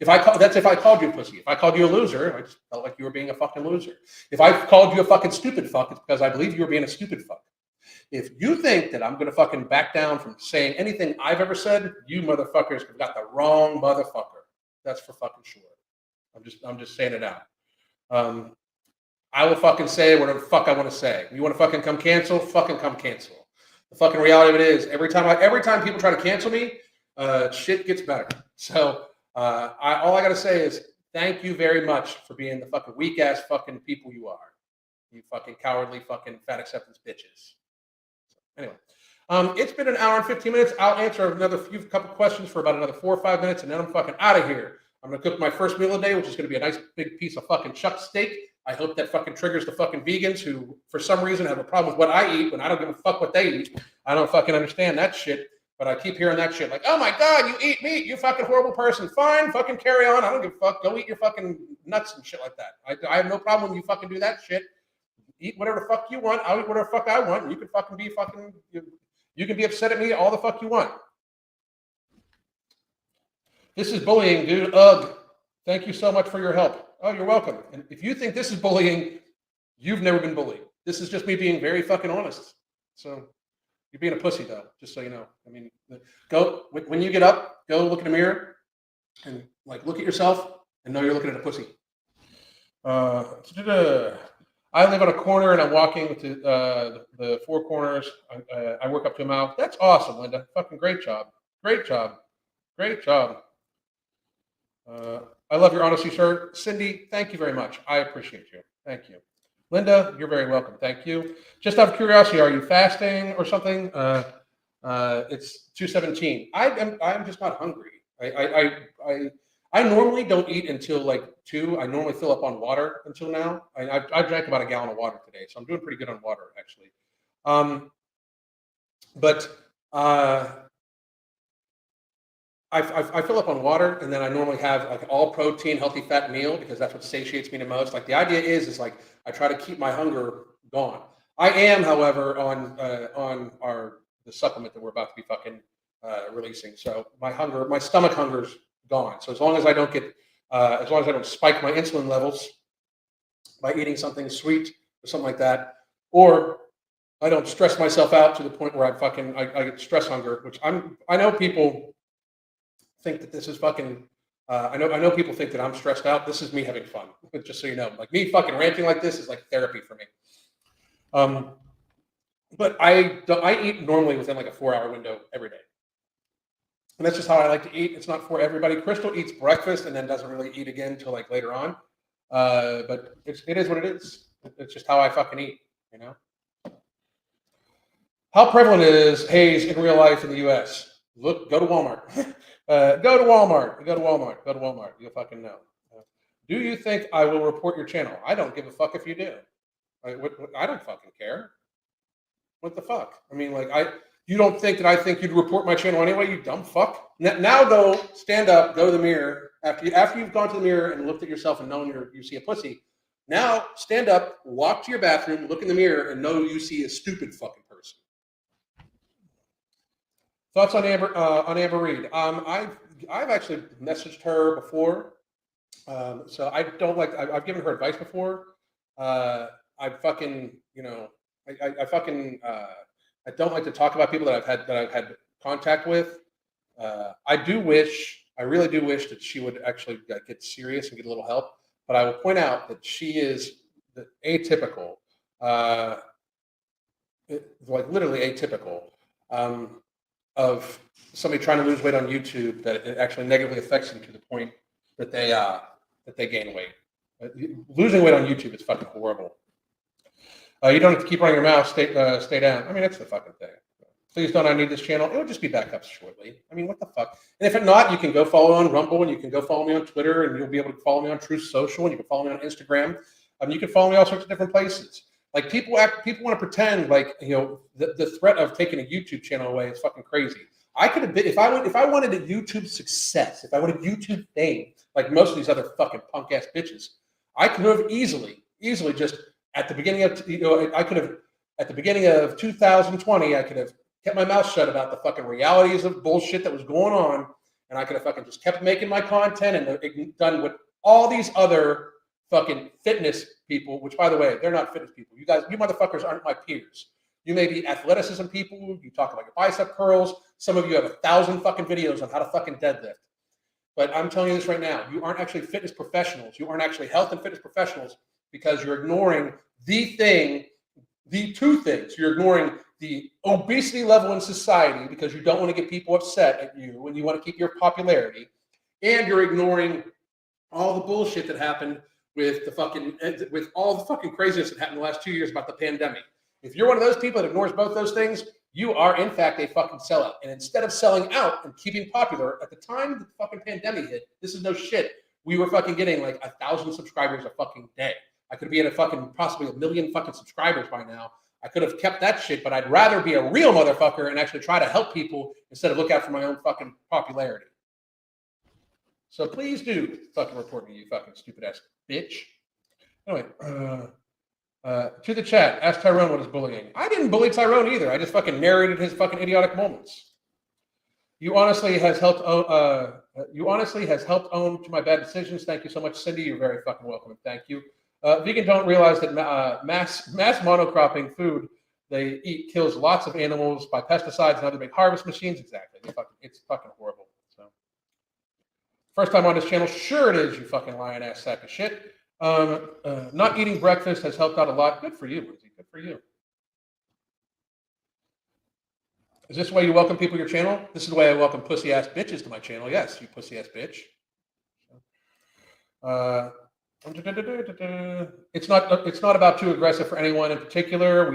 Speaker 1: If I called you a pussy. If I called you a loser, I just felt like you were being a fucking loser. If I called you a fucking stupid fuck, it's because I believe you were being a stupid fuck. If you think that I'm gonna fucking back down from saying anything I've ever said, you motherfuckers have got the wrong motherfucker. That's for fucking sure. I'm just saying it out. I will fucking say whatever the fuck I want to say. You want to fucking come cancel? Fucking come cancel. The fucking reality of it is, every time people try to cancel me, shit gets better. So all I gotta say is thank you very much for being the fucking weak ass fucking people you are. You fucking cowardly fucking fat acceptance bitches. Anyway, it's been an hour and 15 minutes. I'll answer another couple questions for about another 4 or 5 minutes, and then I'm fucking out of here. I'm gonna cook my first meal of the day, which is gonna be a nice big piece of fucking chuck steak. I hope that fucking triggers the fucking vegans who, for some reason, have a problem with what I eat when I don't give a fuck what they eat. I don't fucking understand that shit, but I keep hearing that shit. Like, oh my God, you eat meat, you fucking horrible person. Fine, fucking carry on. I don't give a fuck. Go eat your fucking nuts and shit like that. I have no problem when you fucking do that shit. Eat whatever the fuck you want. I'll eat whatever the fuck I want. You can fucking be fucking, you can be upset at me all the fuck you want. This is bullying, dude. Ugh. Thank you so much for your help. Oh, you're welcome. And if you think this is bullying, you've never been bullied. This is just me being very fucking honest. So you're being a pussy, though, just so you know. I mean, go when you get up, go look in the mirror and like look at yourself and know you're looking at a pussy. I live on a corner and I'm walking to the four corners. I work up to a mile. That's awesome, Linda. Fucking great job. Great job. Great job. I love your honesty, sir. Cindy, thank you very much. I appreciate you. Thank you. Linda, you're very welcome. Thank you. Just out of curiosity, are you fasting or something? It's 2:17. I'm just not hungry. I normally don't eat until like 2. I normally fill up on water until now. I drank about a gallon of water today, so I'm doing pretty good on water actually. I fill up on water, and then I normally have like an all protein, healthy fat meal because that's what satiates me the most. Like the idea is like I try to keep my hunger gone. I am, however, on the supplement that we're about to be fucking releasing. So my stomach hunger's gone. So as long as I don't spike my insulin levels by eating something sweet or something like that, or I don't stress myself out to the point where I get stress hunger, which I know people think that this is fucking. I know people think that I'm stressed out. This is me having fun. Just so you know, like me fucking ranting like this is like therapy for me. But I eat normally within like a 4-hour window every day, and that's just how I like to eat. It's not for everybody. Crystal eats breakfast and then doesn't really eat again until like later on. But it is what it is. It's just how I fucking eat. You know. How prevalent is haze in real life in the U.S.? Go to Walmart. Go to Walmart. You'll fucking know. Do you think I will report your channel? I don't give a fuck if you do. I don't fucking care. What the fuck? I mean, like, you don't think that I think you'd report my channel anyway, you dumb fuck? Now go, stand up, go to the mirror. After you've gone to the mirror and looked at yourself and known you see a pussy, now stand up, walk to your bathroom, look in the mirror, and know you see a stupid fucking person. Thoughts on Amber Reed? I've actually messaged her before, so I don't like. I've given her advice before. I fucking, I don't like to talk about people that I've had contact with. I really do wish that she would actually get serious and get a little help. But I will point out that she is atypical, like literally atypical. Of somebody trying to lose weight on YouTube, that it actually negatively affects them to the point that they gain weight. Losing weight on YouTube is fucking horrible. You don't have to keep running your mouth. Stay down. I mean, that's the fucking thing. Please don't. I need this channel. It will just be back up shortly. I mean, what the fuck? And if not, you can go follow on Rumble, and you can go follow me on Twitter, and you'll be able to follow me on Truth Social, and you can follow me on Instagram. You can follow me all sorts of different places. Like people want to pretend like, the threat of taking a YouTube channel away is fucking crazy. I could have been if I wanted a YouTube success, if I wanted YouTube fame, like most of these other fucking punk ass bitches, I could have easily just at the beginning of at the beginning of 2020, I could have kept my mouth shut about the fucking realities of bullshit that was going on, and I could have fucking just kept making my content and done what all these other fucking fitness people, which by the way, they're not fitness people. You guys, you motherfuckers aren't my peers. You may be athleticism people. You talk about your bicep curls. Some of you have 1,000 fucking videos on how to fucking deadlift. But I'm telling you this right now, you aren't actually fitness professionals. You aren't actually health and fitness professionals because you're ignoring the two things. You're ignoring the obesity level in society because you don't want to get people upset at you and you want to keep your popularity. And you're ignoring all the bullshit that happened with all the fucking craziness that happened the last 2 years about the pandemic. If you're one of those people that ignores both those things, you are in fact a fucking sellout. And instead of selling out and keeping popular, at the time the fucking pandemic hit, this is no shit, we were fucking getting like 1,000 subscribers a fucking day. I could be at a fucking possibly 1 million fucking subscribers by now. I could have kept that shit, but I'd rather be a real motherfucker and actually try to help people instead of look out for my own fucking popularity. So please do fucking report me, you fucking stupid ass bitch. Anyway, to the chat, ask Tyrone what is bullying. I didn't bully Tyrone either. I just fucking narrated his fucking idiotic moments. You honestly has helped own to my bad decisions. Thank you so much, Cindy. You're very fucking welcome, and thank you. Vegan don't realize that mass monocropping food they eat kills lots of animals by pesticides and other big harvest machines. Exactly. It's fucking horrible. So, first time on this channel, sure it is, you fucking lion ass sack of shit. Not eating breakfast has helped out a lot. Good for you, Lindsay. Good for you. Is this the way you welcome people to your channel? This is the way I welcome pussy ass bitches to my channel. Yes, you pussy ass bitch. It's not about too aggressive for anyone in particular.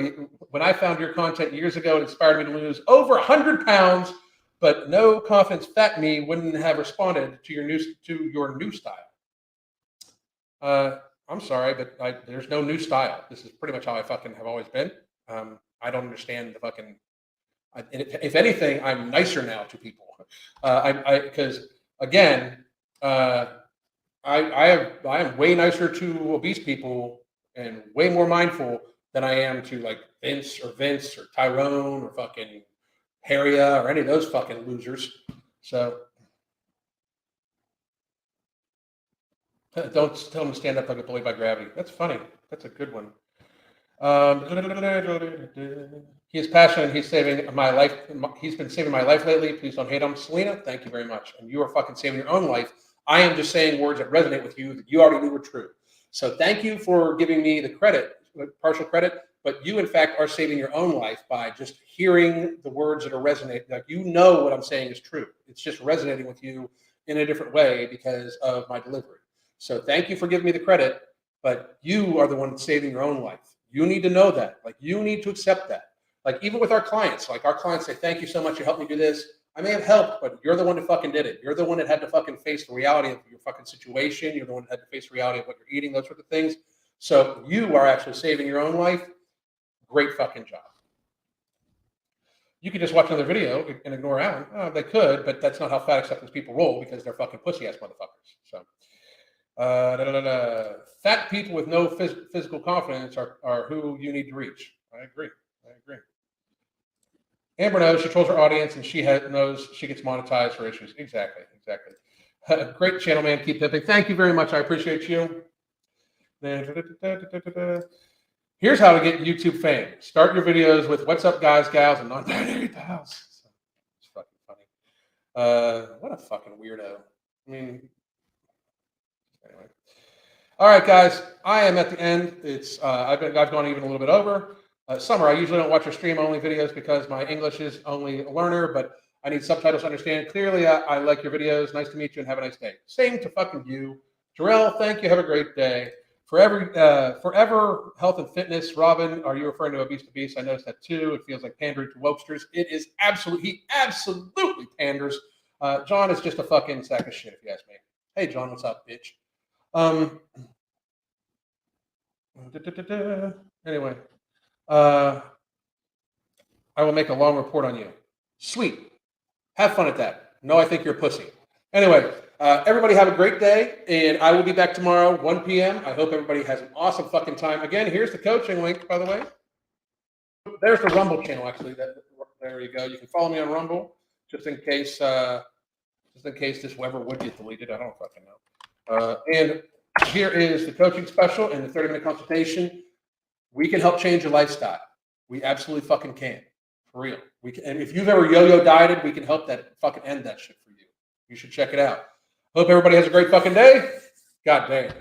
Speaker 1: When I found your content years ago, it inspired me to lose over 100 pounds, but no confidence fat me wouldn't have responded to your new style. I'm sorry, but there's no new style. This is pretty much how I fucking have always been. I don't understand the fucking. If anything, I'm nicer now to people. Because again, I am way nicer to obese people and way more mindful than I am to like Vince or Tyrone or fucking Haria or any of those fucking losers. So. Don't tell him to stand up like a bully by gravity. That's funny. That's a good one. He is passionate. He's saving my life. He's been saving my life lately. Please don't hate him. Selena, thank you very much. And you are fucking saving your own life. I am just saying words that resonate with you that you already knew were true. So thank you for giving me the credit, partial credit. But you, in fact, are saving your own life by just hearing the words that are resonating. Like, you know what I'm saying is true. It's just resonating with you in a different way because of my delivery. So thank you for giving me the credit, but you are the one saving your own life. You need to know that. Like, you need to accept that. Like, even with our clients, like our clients say, thank you so much, you helped me do this. I may have helped, but you're the one that fucking did it. You're the one that had to fucking face the reality of your fucking situation. You're the one that had to face the reality of what you're eating, those sorts of things. So you are actually saving your own life. Great fucking job. You could just watch another video and ignore Alan. Oh, they could, but that's not how fat acceptance people roll because they're fucking pussy ass motherfuckers. So. Fat people with no physical confidence are who you need to reach. I agree. Amber knows she trolls her audience and she knows she gets monetized for issues. Exactly. Great channel, man. Keep pimping. Thank you very much. I appreciate you. Here's how to get YouTube fame. Start your videos with "What's up, guys, gals, and non-binary pals." It's fucking funny. What a fucking weirdo. I mean. Anyway, all right, guys. I am at the end. It's I've gone even a little bit over. Summer, I usually don't watch your stream-only videos because my English is only a learner, but I need subtitles to understand. Clearly, I like your videos. Nice to meet you, and have a nice day. Same to fucking you, Jarrell. Thank you. Have a great day. Forever health and fitness. Robin, are you referring to Obese to Beast? I noticed that too. It feels like pandering to wokesters. It is he absolutely panders. John is just a fucking sack of shit, if you ask me. Hey, John, what's up, bitch? Anyway, I will make a long report on you. Sweet. Have fun at that. No, I think you're a pussy. Anyway, everybody have a great day, and I will be back tomorrow, 1 p.m. I hope everybody has an awesome fucking time. Again, here's the coaching link, by the way. There's the Rumble channel, actually, that There you go. You can follow me on Rumble just in case this ever would get deleted. I don't fucking know. And here is the coaching special and the 30-minute consultation. We can help change your lifestyle. We absolutely fucking can. For real. We can, and if you've ever yo-yo dieted, we can help that fucking end that shit for you. You should check it out. Hope everybody has a great fucking day. God damn.